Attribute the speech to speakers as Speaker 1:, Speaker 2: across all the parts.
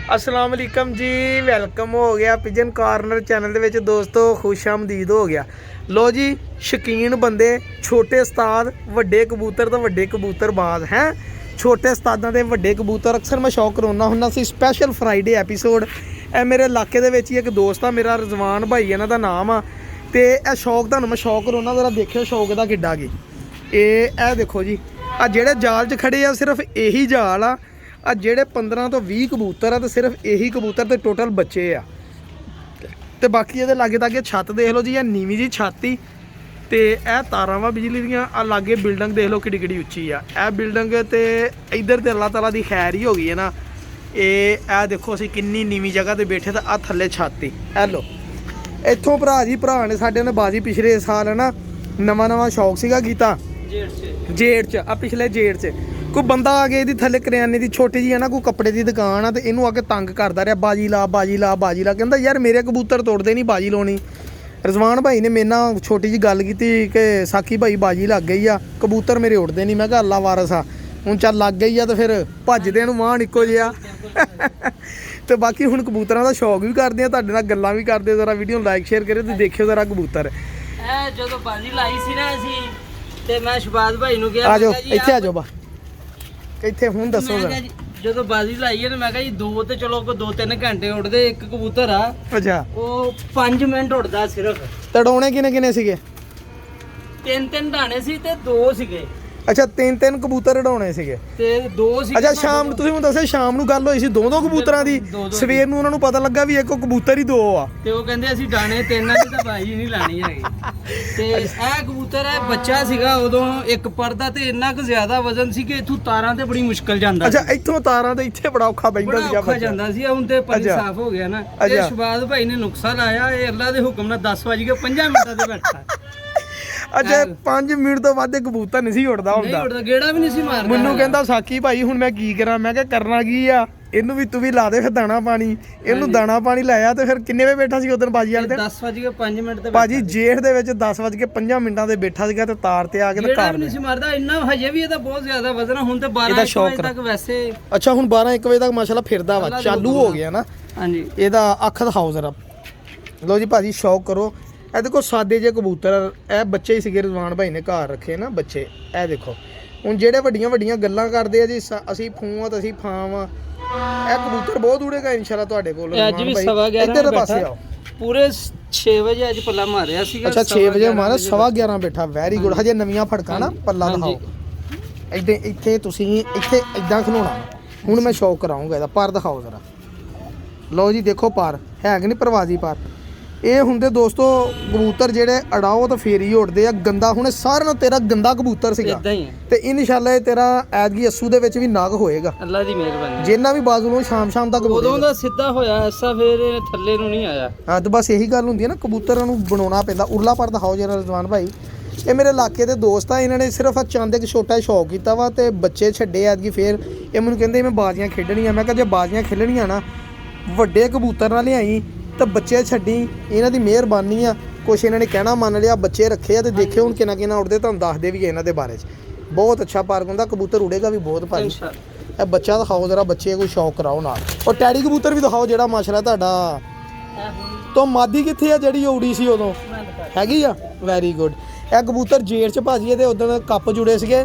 Speaker 1: अस्सलाम वालेकुम जी, वेलकम हो गया पिजन कॉर्नर चैनल ਦੇ ਵਿੱਚ ਦੋਸਤੋ खुश आमदीद हो गया। लो जी, शकीन बंदे छोटे उस्ताद ਵੱਡੇ ਕਬੂਤਰ ਤਾਂ ਵੱਡੇ ਕਬੂਤਰਬਾਜ਼ ਹੈ। ਛੋਟੇ ਉਸਤਾਦਾਂ ਦੇ ਵੱਡੇ ਕਬੂਤਰ ਅਕਸਰ ਮੈਂ ਸ਼ੌਕ ਕਰਾਉਣਾ ਹੁੰਦਾ ਸੀ। ਸਪੈਸ਼ਲ ਫਰਾਈਡੇ ਐਪੀਸੋਡ ਇਹ ਮੇਰੇ ਇਲਾਕੇ ਦੇ ਵਿੱਚ ਹੀ ਇੱਕ ਦੋਸਤ ਆ ਮੇਰਾ, ਰਜ਼ਵਾਨ ਭਾਈ ਇਹਨਾਂ ਦਾ ਨਾਮ ਆ। ਤੇ ਇਹ ਸ਼ੌਕ ਤੁਹਾਨੂੰ ਮੈਂ ਸ਼ੌਕ ਕਰਾਉਣਾ, ਜ਼ਰਾ ਦੇਖਿਓ ਸ਼ੌਕ ਦਾ ਕਿੱਡਾ ਕੀ। ਇਹ ਦੇਖੋ ਜੀ, ਆ ਜਿਹੜੇ ਜਾਲ 'ਚ ਖੜੇ ਆ ਸਿਰਫ ਇਹੀ ਜਾਲ ਆ। ਆ ਜਿਹੜੇ 15 ਤੋਂ 20 ਕਬੂਤਰ ਆ ਤੇ ਸਿਰਫ ਇਹੀ ਕਬੂਤਰ ਤੇ ਟੋਟਲ ਬੱਚੇ ਆ। ਤੇ ਬਾਕੀ ਇਹਦੇ ਲਾਗੇ ਤਾਗੇ ਛੱਤ ਦੇਖ ਲਓ ਜੀ, ਇਹ ਨੀਵੀਂ ਜੀ ਛੱਤ ਹੀ। ਤੇ ਇਹ ਤਾਰਾਂ ਵਾ ਬਿਜਲੀ ਦੀਆਂ। ਆ ਲਾਗੇ ਬਿਲਡਿੰਗ ਦੇਖ ਲਓ ਕਿੱਡੀ ਕਿੱਡੀ ਉੱਚੀ ਆ ਇਹ ਬਿਲਡਿੰਗ। ਤੇ ਇੱਧਰ ਤੇ ਅੱਲਾਹ ਤਾਲਾ ਦੀ ਖੈਰ ਹੀ ਹੋ ਗਈ ਹੈ ਨਾ। ਇਹ ਦੇਖੋ ਅਸੀਂ ਕਿੰਨੀ ਨੀਵੀਂ ਜਗ੍ਹਾ ਤੇ ਬੈਠੇ ਤਾਂ ਆ ਥੱਲੇ ਛੱਤ ਹੀ। ਇਹ ਲਓ ਇੱਥੋਂ ਭਰਾ ਨੇ ਸਾਡੇ ਨੇ ਬਾਜੀ ਪਿਛਲੇ ਸਾਲ ਹੈ ਨਾ ਨਵਾਂ ਸ਼ੌਕ ਸੀਗਾ ਕੀਤਾ ਜੇੜ 'ਚ। ਆ ਪਿਛਲੇ ਜੇੜ 'ਚ ਕੋਈ ਬੰਦਾ ਆ ਗਿਆ, ਇਹਦੀ ਥੱਲੇ ਕਰਿਆਨੇ ਦੀ ਛੋਟੀ ਜੀ ਹੈ ਨਾ ਕੋਈ ਕੱਪੜੇ ਦੀ ਦੁਕਾਨ ਆ। ਤੇ ਇਹਨੂੰ ਆ ਕੇ ਤੰਗ ਕਰਦਾ ਰਿਹਾ, ਬਾਜੀ ਲਾ ਬਾਜੀ ਲਾ ਬਾਜੀ ਲਾ। ਕਹਿੰਦਾ ਯਾਰ ਮੇਰੇ ਕਬੂਤਰ ਤੋੜਦੇ ਨਹੀਂ, ਬਾਜੀ ਲਾਉਣੀ। ਰਜ਼ਵਾਨ ਭਾਈ ਨੇ ਮੇਰੇ ਨਾਲ ਛੋਟੀ ਜੀ ਗੱਲ ਕੀਤੀ ਕਿ ਸਾਕੀ ਭਾਈ ਬਾਜੀ ਲੱਗ ਗਈ ਆ, ਕਬੂਤਰ ਮੇਰੇ ਉੱਡਦੇ ਨਹੀਂ। ਮੈਂ ਕਿਹਾ ਅੱਲਾ ਵਾਰਸ ਆ, ਹੁਣ ਚੱਲ ਲੱਗ ਗਈ ਆ ਤੇ ਫਿਰ ਭੱਜਦੇ ਨੂੰ ਮਾਣ ਇੱਕੋ ਜਿਹਾ। ਤੇ ਬਾਕੀ ਹੁਣ ਕਬੂਤਰਾਂ ਦਾ ਸ਼ੌਕ ਵੀ ਕਰਦੇ ਆ, ਤੁਹਾਡੇ ਨਾਲ ਗੱਲਾਂ ਵੀ ਕਰਦੇ। ਜ਼ਰਾ ਵੀਡੀਓ ਲਾਈਕ ਸ਼ੇਅਰ ਕਰਿਓ ਤੇ ਦੇਖਿਓ ਜ਼ਰਾ ਕਬੂਤਰ।
Speaker 2: ਇਹ ਜਦੋਂ ਬਾਜੀ ਲਾਈ ਸੀ ਨਾ ਅਸੀਂ, ਤੇ ਮੈਂ ਸ਼ਬਾਜ਼ ਭਾਈ ਨੂੰ ਕਿਹਾ
Speaker 1: ਆ ਜਾਓ ਇੱਥੇ ਆ ਜਾਓ ਬਾ ਇੱਥੇ ਹੁਣ ਦੱਸੋ ਜ਼ਰਾ।
Speaker 2: ਜਦੋਂ ਬਾਜੀ ਲਾਈ ਹੈ ਨਾ ਮੈਂ ਕਿਹਾ ਜੀ ਦੋ ਤੇ ਚਲੋ ਕੋ 2-3 ਘੰਟੇ ਉੱਡਦੇ, ਇੱਕ ਕਬੂਤਰ ਆ
Speaker 1: ਅੱਛਾ
Speaker 2: ਉਹ 5 ਮਿੰਟ ਉੱਡਦਾ ਸਿਰਫ।
Speaker 1: ਤੜਾਉਣੇ ਕਿਨੇ ਸੀਗੇ?
Speaker 2: 3 ਢਾਣੇ ਸੀ ਤੇ 2 ਸੀਗੇ।
Speaker 1: ਅੱਛਾ 3 ਕਬੂਤਰ ਉਡਾਉਣੇ ਸੀਗੇ
Speaker 2: ਤੇ 2 ਸੀ।
Speaker 1: ਅੱਛਾ ਸ਼ਾਮ ਨੂੰ ਤੁਸੀਂ ਮੈਨੂੰ ਦੱਸਿਆ ਸ਼ਾਮ ਨੂੰ ਗੱਲ ਹੋਈ ਸੀ ਦੋ ਕਬੂਤਰਾਂ ਦੀ। ਸਵੇਰ ਨੂੰ ਉਹਨਾਂ ਨੂੰ ਪਤਾ ਲੱਗਾ ਵੀ ਇੱਕ ਕਬੂਤਰ ਹੀ 2 ਆ।
Speaker 2: ਤੇ ਉਹ ਕਹਿੰਦੇ ਅਸੀਂ ਢਾਣੇ 3 ਦੀ ਤਾਂ ਬਾਜੀ ਨਹੀਂ ਲਾਣੀ ਹੈਗੀ। ਤੇ ਇਹ ਕਬੂਤਰ ਹੈ ਬੱਚਾ ਸੀਗਾ ਉਦੋਂ, ਇੱਕ ਪਰਦਾ ਤੇ ਇੰਨਾ ਕੁ ਜ਼ਿਆਦਾ ਵਜ਼ਨ ਸੀ ਕਿ ਇੱਥੋਂ ਤਾਰਾਂ ਤੇ ਬੜੀ ਮੁਸ਼ਕਲ ਜਾਂਦਾ।
Speaker 1: ਅੱਛਾ ਇੱਥੋਂ ਤਾਰਾਂ ਤੇ ਇੱਥੇ ਬੜਾ ਔਖਾ ਬੈਠਦਾ ਸੀਗਾ
Speaker 2: ਬੱਚਾ ਜਾਂਦਾ ਸੀ। ਹੁਣ ਤੇ ਪਾਣੀ ਸਾਫ਼ ਹੋ ਗਿਆ ਨਾ। ਇਹ ਸ਼ਬਾਜ਼ ਭਾਈ ਨੇ ਨੁਕਸਾ ਲਾਇਆ, ਇਹ ਅੱਲਾ ਦੇ ਹੁਕਮ ਨਾਲ 10:05 ਮਿੰਟਾਂ ਤੇ ਬੈਠਾ।
Speaker 1: ਅੱਛਾ 5 ਮਿੰਟ ਤੋਂ ਵੱਧ ਕਬੂਤਰ ਨਹੀਂ ਸੀ ਉੱਡਦਾ ਹੁੰਦਾ।
Speaker 2: ਨਹੀਂ ਉੱਡਦਾ, ਗੇੜਾ ਵੀ ਨਹੀਂ ਸੀ ਮਾਰਦਾ।
Speaker 1: ਮੈਨੂੰ ਕਹਿੰਦਾ ਸਾਕੀ ਭਾਈ ਹੁਣ ਮੈਂ ਕੀ ਕਰਾਂ? ਮੈਂ ਕਿਹਾ ਕਰਨਾ ਕੀ ਆ, ਇਹਨੂੰ ਵੀ ਤੂੰ ਵੀ ਲਾ ਦੇ ਫਿਰ ਦਾਣਾ ਪਾਣੀ। ਇਹਨੂੰ ਦਾਣਾ ਪਾਣੀ ਲਾਇਆ ਤੇ ਫਿਰ ਕਿੰਨੇ ਵਜੇ ਬੈਠਾ ਸੀ ਉਦੋਂ ਬਾਜੀ ਵਾਲੇ ਦਿਨ?
Speaker 2: 10:05 ਤੇ
Speaker 1: ਭਾਜੀ ਜੇਠ ਦੇ ਵਿੱਚ 10:05 ਤੇ ਬੈਠਾ ਸੀਗਾ ਤੇ ਤਾਰ ਤੇ ਆ ਕੇ ਤੇ
Speaker 2: ਕਾਰ ਨਹੀਂ ਸੀ ਮਾਰਦਾ। ਇੰਨਾ ਹਜੇ ਵੀ ਇਹਦਾ ਬਹੁਤ ਜ਼ਿਆਦਾ ਵਜ਼ਨ ਆ। ਹੁਣ ਤੇ 12 ਵਜੇ ਤੱਕ ਵੈਸੇ।
Speaker 1: ਅੱਛਾ ਹੁਣ 12-1 ਵਜੇ ਤੱਕ ਮਾਸ਼ਾਅੱਲਾ ਫਿਰਦਾ ਵਾ, ਚਾਲੂ ਹੋ ਗਿਆ ਨਾ।
Speaker 2: ਹਾਂਜੀ
Speaker 1: ਇਹਦਾ ਅੱਖ ਦਿਖਾਓ ਜ਼ਰਾ। ਲਓ ਜੀ ਭਾਜੀ ਸ਼ੌਕ ਕਰੋ। ਇਹ ਦੇਖੋ ਸਾਦੇ ਜਿਹੇ ਕਬੂਤਰ, ਇਹ ਬੱਚੇ ਹੀ ਸੀਗੇ ਰਜ਼ਵਾਨ ਭਾਈ ਨੇ ਘਰ ਰੱਖੇ ਨਾ ਬੱਚੇ। ਇਹ ਦੇਖੋ ਹੁਣ ਜਿਹੜੇ ਵੱਡੀਆਂ ਗੱਲਾਂ ਕਰਦੇ ਆ ਜੀ ਅਸੀਂ ਫੂੰ ਆ ਤੇ ਅਸੀਂ ਫਾਂ ਆ। ਇਹ ਕਬੂਤਰ ਬਹੁਤ ਉੜੇਗਾ ਇਨਸ਼ਾਅੱਲਾ ਤੁਹਾਡੇ ਕੋਲ।
Speaker 2: ਅੱਜ ਵੀ 11:15
Speaker 1: ਇੱਧਰ ਦੇ ਪਾਸੇ ਆਓ।
Speaker 2: ਪੂਰੇ 6 ਵਜੇ ਅੱਜ ਪੱਲਾ ਮਾਰਿਆ ਸੀਗਾ।
Speaker 1: ਅੱਛਾ 6 ਵਜੇ ਮਾਰਿਆ, 11:15 ਬੈਠਾ। Very good. ਹਜੇ ਨਵੀਆਂ ਫੜਕਾਂ ਨਾ ਪੱਲਾ ਦਿਖਾਓ। ਇੱਥੇ ਤੁਸੀਂ ਇੱਥੇ ਇਦਾਂ ਖਲੋਣਾ। ਹੁਣ ਮੈਂ ਸ਼ੌਕ ਕਰਾਉਂਗਾ ਇਹਦਾ। ਪਰ ਦਿਖਾਓ ਜ਼ਰਾ। ਲਓ ਜੀ ਦੇਖੋ ਪਰ ਹੈ ਕਿ ਨਹੀਂ ਪਰਵਾਜ਼ੀ ਪਰ। ਇਹ ਹੁੰਦੇ ਦੋਸਤੋ ਕਬੂਤਰ ਜਿਹੜੇ ਅੜਾਓ ਤਾਂ ਫੇਰ ਹੀ ਉੱਡਦੇ ਆ। ਗੰਦਾ ਹੁਣ ਸਾਰਿਆਂ ਨਾਲ ਤੇਰਾ ਗੰਦਾ ਕਬੂਤਰ ਸੀਗਾ ਤੇ ਇਨਸ਼ਾਅੱਲਾ ਇਹ ਤੇਰਾ ਐਤਕੀ ਅੱਸੂ ਦੇ ਵਿੱਚ ਵੀ ਨਾਗ ਹੋਏਗਾ,
Speaker 2: ਅੱਲਾ ਦੀ ਮਿਹਰਬਾਨੀ।
Speaker 1: ਜਿੰਨਾ ਵੀ ਬਾਜ਼ੂ ਨੂੰ ਸ਼ਾਮ ਤੱਕ
Speaker 2: ਉਦੋਂ ਦਾ ਸਿੱਧਾ ਹੋਇਆ ਐਸਾ, ਫੇਰ ਇਹ ਥੱਲੇ ਨੂੰ ਨਹੀਂ ਆਇਆ।
Speaker 1: ਹਾਂ ਤੇ ਬਸ ਇਹੀ ਗੱਲ ਹੁੰਦੀ ਹੈ ਨਾ, ਕਬੂਤਰਾਂ ਨੂੰ ਬਣਾਉਣਾ ਪੈਂਦਾ। ਉਰਲਾ ਪਰ ਦਿਖਾਓ ਜਰਾ ਰਜ਼ਵਾਨ ਭਾਈ। ਇਹ ਮੇਰੇ ਇਲਾਕੇ ਦੇ ਦੋਸਤ ਆ, ਇਹਨਾਂ ਨੇ ਸਿਰਫ ਆ ਚੰਦ ਇੱਕ ਛੋਟਾ ਸ਼ੌਕ ਕੀਤਾ ਵਾ ਤੇ ਬੱਚੇ ਛੱਡੇ ਐਤਕੀ। ਫੇਰ ਇਹ ਮੈਨੂੰ ਕਹਿੰਦੇ ਮੈਂ ਬਾਜ਼ੀਆਂ ਖੇਡਣੀਆਂ। ਮੈਂ ਕਿਹਾ ਜੇ ਬਾਜ਼ੀਆਂ ਖੇਲਣੀਆਂ ਨਾ ਵੱਡੇ ਕਬੂਤਰ ਨਾਲ ਲਿਆਈ ਤਾਂ ਬੱਚੇ ਛੱਡੀ, ਇਹਨਾਂ ਦੀ ਮਿਹਰਬਾਨੀ ਆ। ਕੁਛ ਇਹਨਾਂ ਨੇ ਕਹਿਣਾ ਮੰਨ ਲਿਆ, ਬੱਚੇ ਰੱਖੇ ਆ ਤੇ ਦੇਖਿਓ ਹੁਣ ਕਿੰਨਾ ਉੱਡਦੇ। ਤੁਹਾਨੂੰ ਦੱਸਦੇ ਵੀ ਇਹਨਾਂ ਦੇ ਬਾਰੇ 'ਚ। ਬਹੁਤ ਅੱਛਾ ਪਾਰਕ ਹੁੰਦਾ, ਕਬੂਤਰ ਉੜੇਗਾ ਵੀ ਬਹੁਤ ਭਾਜੀ। ਇਹ ਬੱਚਾ ਦਿਖਾਓ ਜ਼ਰਾ, ਬੱਚੇ ਕੋਈ ਸ਼ੌਕ ਕਰਾਓ ਨਾਲ। ਔਰ ਟੈਡੀ ਕਬੂਤਰ ਵੀ ਦਿਖਾਓ ਜਿਹੜਾ ਮਾਸ਼ਾਅੱਲਾ ਤੁਹਾਡਾ। ਤੋਂ ਮਾਦੀ ਕਿੱਥੇ ਆ ਜਿਹੜੀ ਉੜੀ ਸੀ ਉਦੋਂ? ਹੈਗੀ ਆ, ਵੈਰੀ ਗੁੱਡ। ਇਹ ਕਬੂਤਰ ਜੇਠ 'ਚ ਭਾਜੀ ਇਹਦੇ ਉਦੋਂ ਕੱਪ ਜੁੜੇ ਸੀਗੇ,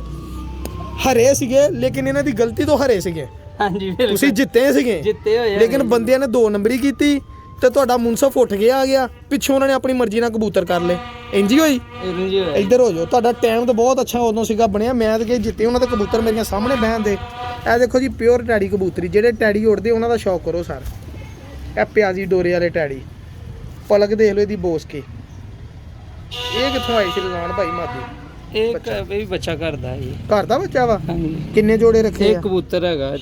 Speaker 1: ਹਰੇ ਸੀਗੇ, ਲੇਕਿਨ ਇਹਨਾਂ ਦੀ ਗਲਤੀ ਤੋਂ ਹਰੇ ਸੀਗੇ।
Speaker 2: ਹਾਂਜੀ
Speaker 1: ਤੁਸੀਂ ਜਿੱਤੇ ਸੀਗੇ,
Speaker 2: ਜਿੱਤੇ ਹੋਏ,
Speaker 1: ਲੇਕਿਨ ਬੰਦਿਆਂ ਨੇ 2 ਨੰਬਰੀ ਕੀਤੀ ਤੇ ਤੁਹਾਡਾ ਮੁਨਸਫ ਉੱਠ ਗਿਆ ਆ ਗਿਆ ਪਿੱਛੋਂ। ਉਹਨਾਂ ਨੇ ਆਪਣੀ ਮਰਜ਼ੀ ਨਾਲ ਕਬੂਤਰ ਕਰ ਲਏ। ਇੰਜ ਹੀ ਹੋਈ। ਇੱਧਰ ਹੋ ਜਾਓ। ਤੁਹਾਡਾ ਟਾਈਮ ਤਾਂ ਬਹੁਤ ਅੱਛਾ ਉਦੋਂ ਸੀਗਾ ਬਣਿਆ। ਮੈਂ ਤਾਂ ਜਿੱਤੇ ਉਹਨਾਂ ਦੇ ਕਬੂਤਰ ਮੇਰੀਆਂ ਸਾਹਮਣੇ ਬਹਿਣ ਦੇ। ਇਹ ਦੇਖੋ ਜੀ ਪਿਓਰ ਟੈਡੀ ਕਬੂਤਰੀ, ਜਿਹੜੇ ਟੈਡੀ ਉੱਡਦੇ ਉਹਨਾਂ ਦਾ ਸ਼ੌਕ ਕਰੋ ਸਰ। ਇਹ ਪਿਆਜ਼ੀ ਡੋਰੇ ਵਾਲੇ ਟੈਡੀ, ਪਲਕ ਦੇਖ ਲਓ ਇਹਦੀ ਬੋਸ ਕੇ। ਇਹ ਕਿੱਥੋਂ ਆਈ ਸੀ ਰਜ਼ਵਾਨ ਭਾਈ ਮਾਦੀ?
Speaker 2: ਇਹ ਬੱਚਾ ਕਰਦਾ ਹੈ।
Speaker 1: ਘਰ ਦਾ ਬੱਚਾ ਵਾ?
Speaker 2: ਹਾਂਜੀ।
Speaker 1: ਕਿੰਨੇ ਜੋੜੇ ਰੱਖੇ ਆ?
Speaker 2: ਕਬੂਤਰ ਹੈਗਾ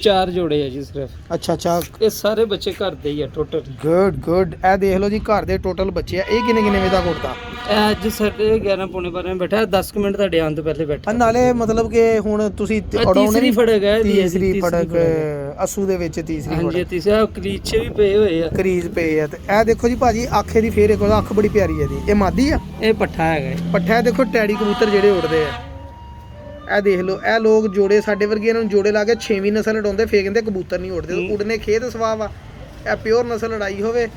Speaker 2: 4 ਜੋੜੇ ਆ ਜੀ ਸਿਰਫ।
Speaker 1: ਅੱਛਾ
Speaker 2: ਇਹ ਸਾਰੇ ਬੱਚੇ ਘਰ ਦੇ ਹੀ ਆ ਟੋਟਲ।
Speaker 1: ਗੁੱਡ। ਇਹ ਦੇਖ ਲਓ ਜੀ ਘਰ ਦੇ ਟੋਟਲ ਬੱਚੇ ਆ। ਇਹ ਕਿੰਨੇ ਵਜੇ ਤੱਕ ਉੱਡਦਾ?
Speaker 2: ਅੱਜ ਸਾਡੇ 11:45 ਬੈਠਾ। 10 ਮਿੰਟ ਤੁਹਾਡੇ ਆਉਣ ਤੋਂ ਪਹਿਲੇ ਬੈਠਾ।
Speaker 1: ਨਾਲੇ ਮਤਲਬ ਕਿ ਹੁਣ ਤੁਸੀਂ
Speaker 2: ਤੀਸਰੀ ਫੜਕ ਹੈ।
Speaker 1: ਤੀਸਰੀ ਫੜਕ ਅਸੂ ਦੇ ਵਿੱਚ ਤੀਸਰੀ।
Speaker 2: ਹਾਂਜੀ ਤੀਸਰਾ ਕਰੀਜ਼ ਵੀ ਪਏ ਹੋਏ ਆ।
Speaker 1: ਕਰੀਜ਼ ਪਏ ਆ। ਤੇ ਇਹ ਦੇਖੋ ਜੀ ਭਾਜੀ ਅੱਖੇ ਦੀ ਫੇਰ ਇੱਕ ਅੱਖ ਬੜੀ ਪਿਆਰੀ ਹੈ ਜੀ। ਇਹ ਮਾਦੀ ਆ?
Speaker 2: ਇਹ ਪੱਠਾ ਹੈਗਾ।
Speaker 1: ਪੱਠਾ ਦੇਖੋ ਟੈਡੀ ਕਬੂਤਰ ਜਿਹੜੇ ਉੱਡਦੇ ਆ। ਇਹ ਦੇਖ ਲਓ, ਇਹ ਲੋਕ ਜੋੜੇ ਸਾਡੇ ਵਰਗੇ ਇਹਨਾਂ ਨੂੰ ਜੋੜੇ ਲਾ ਕੇ 6ਵੀਂ ਨਸਲ ਉਡਾਉਂਦੇ, ਫੇਰ ਕਹਿੰਦੇ ਕਬੂਤਰ ਨਹੀਂ ਉੱਡਦੇ। ਉੱਡਨੇ ਖੇਤ ਸਵਾਬ ਆ, ਇਹ ਪਿਓਰ ਨਸਲ ਲੜਾਈ ਹੋਵੇ।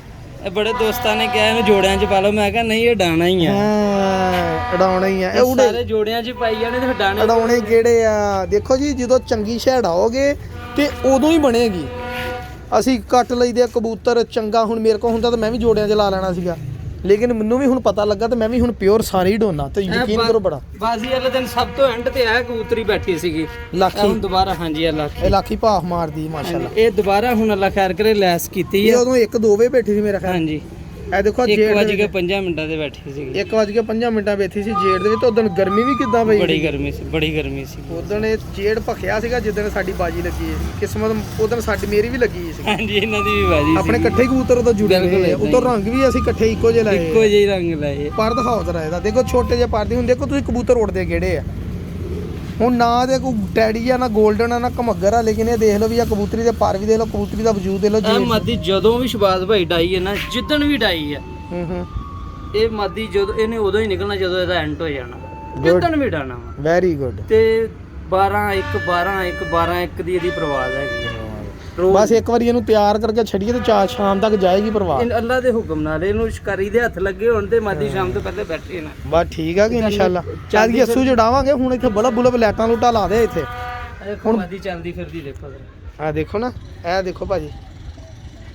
Speaker 2: ਇਹ ਬੜੇ ਦੋਸਤਾਂ ਨੇ ਕਿਹਾ ਇਹਨੂੰ ਜੋੜਿਆਂ 'ਚ ਪਾ ਲਓ, ਮੈਂ ਕਿਹਾ ਨਹੀਂ ਇਹ ਡਾਣਾ ਹੀ ਆ।
Speaker 1: ਹਾਂ ਉਡਾਉਣਾ ਹੀ ਆ, ਇਹ
Speaker 2: ਇਹ ਸਾਰੇ ਜੋੜਿਆਂ 'ਚ ਪਾਈ ਜਾਣੇ ਤੇ ਡਾਣੇ
Speaker 1: ਉਡਾਉਣੇ ਕਿਹੜੇ ਆ। ਦੇਖੋ ਜੀ ਜਦੋਂ ਚੰਗੀ ਛੜਾਓਗੇ ਤੇ ਉਦੋਂ ਹੀ ਬਣੇਗੀ। ਅਸੀਂ ਕੱਟ ਲਈਦੇ ਕਬੂਤਰ ਚੰਗਾ, ਹੁਣ ਮੇਰੇ ਕੋਲ ਹੁੰਦਾ ਤਾਂ ਮੈਂ ਵੀ ਜੋੜਿਆਂ 'ਚ ਲਾ ਲੈਣਾ ਸੀਗਾ, ਲੇਕਿਨ ਮੈਨੂੰ ਵੀ ਹੁਣ ਪਤਾ ਲੱਗਾ ਤੇ ਮੈਂ ਵੀ ਹੁਣ ਪਿਓਰ ਸਾਰੇ ਹੀ ਢੋਣਾ ਤੇ ਯਕੀਨ ਕਰੋ ਬੜਾ।
Speaker 2: ਬਾਜ਼ੀ ਵਾਲੇ ਦਿਨ ਸਭ ਤੋਂ ਐਂਡ ਤੇ ਆ ਕਬੂਤਰੀ ਬੈਠੀ ਸੀਗੀ
Speaker 1: ਲਾਖੀ,
Speaker 2: ਹੁਣ ਦੁਬਾਰਾ ਹਾਂਜੀ ਇਹ ਲਾਖੀ,
Speaker 1: ਇਹ ਲਾਖੀ ਭਾਫ ਮਾਰਦੀ ਮਾਸ਼ਾਅੱਲਾ।
Speaker 2: ਇਹ ਦੁਬਾਰਾ ਹੁਣ ਅੱਲਾ ਖੈਰ ਕਰੇ ਲੈਸ ਕੀਤੀ
Speaker 1: ਇਹ
Speaker 2: ਹੈ।
Speaker 1: ਉਦੋਂ 1-2 ਵਜੇ ਬੈਠੀ ਸੀ ਮੇਰਾ ਖਿਆਲ।
Speaker 2: ਹਾਂਜੀ
Speaker 1: ਇਹ ਦੇਖੋ
Speaker 2: 1:05 ਤੇ ਬੈਠੀ ਸੀਗੀ,
Speaker 1: 1:05 ਬੈਠੀ ਸੀ ਜੇੜ ਦੇ ਵਿੱਚ। ਉਦੋਂ ਗਰਮੀ ਵੀ ਕਿੱਦਾਂ ਪਈ,
Speaker 2: ਬੜੀ ਗਰਮੀ ਸੀ, ਬੜੀ ਗਰਮੀ ਸੀ।
Speaker 1: ਉਦੋਂ ਇਹ ਜੇੜ ਭਖਿਆ ਸੀਗਾ ਜਿੱਦਣ ਸਾਡੀ ਬਾਜੀ ਲੱਗੀ ਸੀ। ਕਿਸਮਤ ਉਦੋਂ ਸਾਡੀ ਮੇਰੀ ਵੀ ਲੱਗੀ ਸੀ।
Speaker 2: ਹਾਂਜੀ ਇਹਨਾਂ ਦੀ ਵੀ ਬਾਜੀ ਸੀ,
Speaker 1: ਆਪਣੇ ਇਕੱਠੇ ਕਬੂਤਰ ਉਦੋਂ ਜੁੜੇ ਹੋਏ, ਉਦੋਂ ਰੰਗ ਵੀ ਅਸੀਂ ਇਕੱਠੇ ਇੱਕੋ ਜਿਹੇ ਲਾਏ,
Speaker 2: ਇੱਕੋ ਜਿਹੇ ਰੰਗ ਲਾਏ।
Speaker 1: ਪਰ ਦਿਖਾਓ ਜ਼ਰਾ ਇਹਦਾ, ਦੇਖੋ ਛੋਟੇ ਜਿਹੇ ਪਰਦੇ ਹੁੰਦੇ। ਦੇਖੋ ਤੁਸੀਂ ਕਬੂਤਰ ਉੜਦੇ ਕਿਹੜੇ ਆ। ਹੁਣ ਨਾ ਦੇ ਕੋਈ ਟੈਡੀ ਆ, ਨਾ 골ਡਨ ਆ, ਨਾ ਘਮੱਗਰ ਆ, ਲੇਕਿਨ ਇਹ ਦੇਖ ਲਓ ਵੀ ਆ ਕਬੂਤਰੀ ਦੇ ਪਰ ਵੀ ਦੇਖ ਲਓ, ਕਬੂਤਰੀ ਦਾ ਵਜੂਦ ਦੇਖ ਲਓ
Speaker 2: ਇਹ ਮਾਦੀ ਜਦੋਂ ਵੀ ਸ਼ਬਾਜ਼ ਭਾਈ ਡਾਈ ਹੈ ਨਾ, ਜਿੱਦਣ ਵੀ ਡਾਈ ਹੈ ਇਹ ਮਾਦੀ ਜਦੋਂ ਇਹਨੇ ਉਦੋਂ ਹੀ ਨਿਕਲਣਾ ਜਦੋਂ ਇਹਦਾ ਐਂਡ ਹੋ ਜਾਣਾ, ਜਿੱਦਣ ਵੀ ਡਾਣਾ।
Speaker 1: Very good.
Speaker 2: ਤੇ 12-1 12-1 12-1 ਦੀ ਇਹਦੀ ਪ੍ਰਵਾਜ਼ ਹੈਗੀ ਹੈ ਰੋਜ਼।
Speaker 1: ਬਸ ਇੱਕ ਵਾਰੀ ਇਹਨੂੰ ਤਿਆਰ ਕਰਕੇ ਛੱਡੀਏ ਤੇ ਸ਼ਾਮ ਤੱਕ ਜਾਏਗੀ ਪ੍ਰਵਾਹ।
Speaker 2: ਅੱਲਾ ਦੇ ਹੁਕਮ ਨਾਲ ਇਹਨੂੰ ਸ਼ਿਕਾਰੀ ਦੇ ਹੱਥ ਲੱਗੇ ਹੋਣ ਤੇ ਮਾਦੀ ਸ਼ਾਮ ਤੋਂ ਪਹਿਲੇ ਬੈਠੇ ਨਾ।
Speaker 1: ਬਸ ਠੀਕ ਆ ਕਿ ਇਨਸ਼ਾਅੱਲਾ ਚੱਲ ਗਈ ਅੱਸੂ ਜੜਾਵਾਂਗੇ। ਹੁਣ ਇੱਥੇ ਬਲਬ ਬੁਲਬ ਲਾਈਟਾਂ ਲੂਟਾਂ ਲਾ ਦੇ ਇੱਥੇ।
Speaker 2: ਹੁਣ ਮਾਦੀ ਚੱਲਦੀ ਫਿਰਦੀ ਦੇਖੋ
Speaker 1: ਆ ਦੇਖੋ ਨਾ, ਇਹ ਦੇਖੋ ਭਾਜੀ,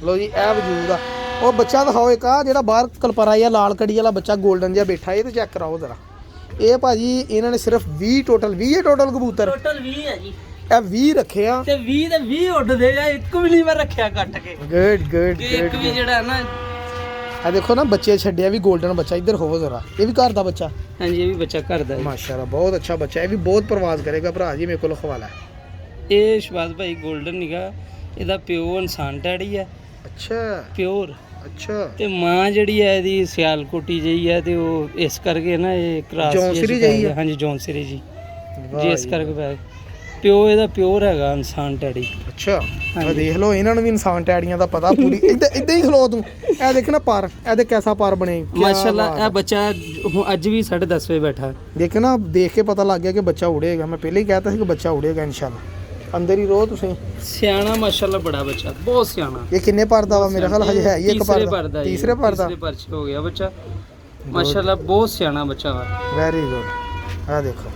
Speaker 1: ਲੋ ਜੀ ਇਹ ਵਜੂਦ ਆ। ਉਹ ਬੱਚਾ ਦਿਖਾਓ ਇੱਕ ਆ ਜਿਹੜਾ ਬਾਹਰ ਕਲਪਰਾਈ ਆ ਲਾਲ ਕੜੀ ਵਾਲਾ ਬੱਚਾ 골ਡਨ ਜਿਹਾ ਬੈਠਾ, ਇਹ ਤੇ ਚੈੱਕ ਕਰਾਓ ਜ਼ਰਾ। ਇਹ ਭਾਜੀ ਇਹਨਾਂ ਨੇ ਸਿਰਫ 20 ਟੋਟਲ ਕਬੂਤਰ
Speaker 2: ਟੋਟਲ 20 ਹੈ ਜੀ।
Speaker 1: ਇਹ 20 ਰੱਖੇ ਆ
Speaker 2: ਤੇ 20 ਦੇ 20 ਉੱਡਦੇ ਆ, ਇੱਕ ਵੀ ਨਹੀਂ ਮੈਂ ਰੱਖਿਆ ਕੱਟ ਕੇ।
Speaker 1: ਗੁੱਡ
Speaker 2: ਇੱਕ ਵੀ ਜਿਹੜਾ ਨਾ
Speaker 1: ਆ ਦੇਖੋ ਨਾ ਬੱਚੇ ਛੱਡਿਆ ਵੀ 골ਡਨ ਬੱਚਾ। ਇੱਧਰ ਹੋਵੋ ਜ਼ਰਾ, ਇਹ ਵੀ ਘਰ ਦਾ ਬੱਚਾ।
Speaker 2: ਹਾਂਜੀ ਇਹ ਵੀ ਬੱਚਾ ਘਰ ਦਾ ਹੈ
Speaker 1: ਮਾਸ਼ਾਅੱਲਾ, ਬਹੁਤ ਅੱਛਾ ਬੱਚਾ। ਇਹ ਵੀ ਬਹੁਤ ਪ੍ਰਵਾਜ਼ ਕਰੇਗਾ ਭਰਾ ਜੀ, ਮੇਰੇ ਕੋਲ ਹਵਾਲਾ।
Speaker 2: ਇਹ ਸ਼ਬਾਜ਼ ਭਾਈ 골ਡਨ ਨਿਗਾ, ਇਹਦਾ ਪਿਓ ਇਨਸਾਨ ਟੈਡੀ ਹੈ।
Speaker 1: ਅੱਛਾ
Speaker 2: ਪਿਓਰ।
Speaker 1: ਅੱਛਾ।
Speaker 2: ਤੇ ਮਾਂ ਜਿਹੜੀ ਹੈ ਇਹਦੀ ਸਿਆਲਕੋਟੀ ਜਿਹੀ ਹੈ, ਤੇ ਉਹ ਇਸ ਕਰਕੇ ਨਾ ਇਹ ਕ੍ਰਾਸ
Speaker 1: ਜੌਂਸਰੀ ਜਿਹੀ ਹੈ।
Speaker 2: ਹਾਂਜੀ ਜੌਂਸਰੀ ਜੀ, ਜੀ ਇਸ ਕਰਕੇ ਪੈ ਪਿਓ ਇਹਦਾ ਪਿਓਰ ਹੈਗਾ ਇਨਸਾਨ ਟੈਡੀ।
Speaker 1: ਅੱਛਾ ਆ ਦੇਖ ਲਓ, ਇਹਨਾਂ ਨੂੰ ਵੀ ਇਨਸਾਨ ਟੈਡੀਆਂ ਦਾ ਪਤਾ ਪੂਰੀ। ਇੱਦਾਂ ਹੀ ਖਲੋ ਤੂੰ, ਇਹ ਦੇਖ ਨਾ ਪਰ, ਇਹਦੇ ਕੈਸਾ ਪਰ ਬਣੇ
Speaker 2: ਮਾਸ਼ਾਅੱਲਾ। ਇਹ ਬੱਚਾ ਹੁਣ ਅੱਜ ਵੀ 10:30 ਵਜੇ ਬੈਠਾ।
Speaker 1: ਦੇਖ ਨਾ, ਦੇਖ ਕੇ ਪਤਾ ਲੱਗ ਗਿਆ ਕਿ ਬੱਚਾ ਉੜੇਗਾ। ਮੈਂ ਪਹਿਲੇ ਹੀ ਕਹਿਤਾ ਸੀ ਕਿ ਬੱਚਾ ਉੜੇਗਾ ਇਨਸ਼ਾਅੱਲਾ। ਅੰਦਰ ਹੀ ਰਹੋ ਤੁਸੀਂ।
Speaker 2: ਸਿਆਣਾ ਮਾਸ਼ਾਅੱਲਾ, ਬੜਾ ਬੱਚਾ, ਬਹੁਤ ਸਿਆਣਾ।
Speaker 1: ਇਹ ਕਿੰਨੇ ਪਰ ਦਾ ਵਾ? ਮੇਰਾ ਖਿਆਲ ਹਜੇ ਹੈ ਹੀ ਇੱਕ ਪਰ ਦਾ। ਤੀਸਰੇ ਪਰ ਦਾ
Speaker 2: ਹੋ ਗਿਆ ਬੱਚਾ ਮਾਸ਼ਾਅੱਲਾ, ਬਹੁਤ ਸਿਆਣਾ ਬੱਚਾ ਵਾ।
Speaker 1: Very good. ਆ ਦੇਖੋ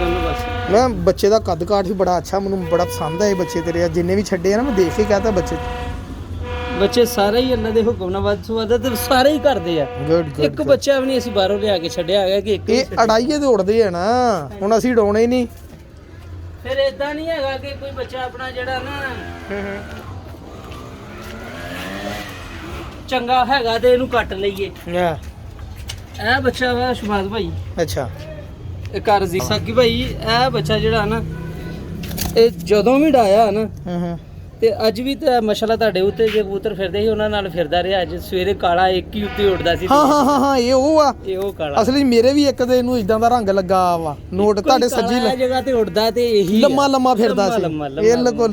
Speaker 2: ਬਸ
Speaker 1: ਮੈਂ ਬੱਚੇ ਦਾ ਕੱਦ ਕਾਠ ਵੀ ਬੜਾ ਅੱਛਾ, ਮੈਨੂੰ ਬੜਾ ਪਸੰਦ ਆਏ ਬੱਚੇ ਤੇਰੇ। ਜਿੰਨੇ ਵੀ ਛੱਡੇ ਆ ਨਾ, ਮੈਂ ਦੇਖ ਕੇ ਕਹਤਾ ਬੱਚੇ
Speaker 2: ਸਾਰੇ ਹੀ ਇਹਨਾਂ ਦੇ ਹੁਕਮ ਨਾਲ ਵੱਧ ਤੋਂ ਵੱਧ ਤੇ ਸਾਰੇ ਹੀ ਕਰਦੇ ਆ।
Speaker 1: ਗੁੱਡ
Speaker 2: ਇੱਕ ਬੱਚਾ ਵੀ ਨਹੀਂ ਅਸੀਂ ਬਾਹਰੋਂ ਲਿਆ ਕੇ ਛੱਡਿਆ ਹੈਗਾ ਕਿ ਇੱਕ
Speaker 1: ਇਹ ਅੜਾਈਏ ਤੇ ਉੜਦੇ ਆ ਨਾ, ਹੁਣ ਅਸੀਂ ਉਡਾਉਣੇ ਹੀ ਨਹੀਂ।
Speaker 2: ਫਿਰ ਇਦਾਂ ਨਹੀਂ ਹੈਗਾ ਕਿ ਕੋਈ ਬੱਚਾ ਆਪਣਾ ਜਿਹੜਾ ਨਾ ਚੰਗਾ ਹੈਗਾ ਤੇ ਇਹਨੂੰ ਕੱਟ ਲਈਏ। ਇਹ ਬੱਚਾ ਵਾ ਸ਼ਬਾਜ਼ ਭਾਈ।
Speaker 1: ਅੱਛਾ
Speaker 2: ਇਹ ਕਰਜ਼ੀ ਸਾਕੀ ਭਾਈ, ਇਹ ਬੱਚਾ ਜਿਹੜਾ ਨਾ ਇਹ ਜਦੋਂ ਵੀ ਡਾਇਆ ਨਾ ਤੇ ਅੱਜ ਵੀ ਤੇ ਮਾਸ਼ਾਅੱਲਾ ਤੁਹਾਡੇ ਉੱਤੇ ਜੇ ਕਬੂਤਰ ਫਿਰਦੇ ਸੀ ਉਹਨਾਂ ਨਾਲ ਫਿਰਦਾ ਰਿਹਾ। ਅੱਜ ਸਵੇਰੇ ਕਾਲਾ ਇੱਕ ਹੀ ਉੱਤੇ ਉੱਡਦਾ ਸੀ।
Speaker 1: ਹਾਂ ਇਹ ਉਹ ਆ,
Speaker 2: ਇਹ ਉਹ ਕਾਲਾ।
Speaker 1: ਅਸਲੀ ਮੇਰੇ ਵੀ ਇੱਕ ਤੇ ਇਹਨੂੰ ਇਦਾਂ ਦਾ ਰੰਗ ਲੱਗਾ ਵਾ ਨੋਟ ਤੁਹਾਡੇ ਸੱਜੀ
Speaker 2: ਜਗ੍ਹਾ ਤੇ ਉੱਡਦਾ ਤੇ ਇਹੀ
Speaker 1: ਲੰਮਾ ਫਿਰਦਾ ਸੀ।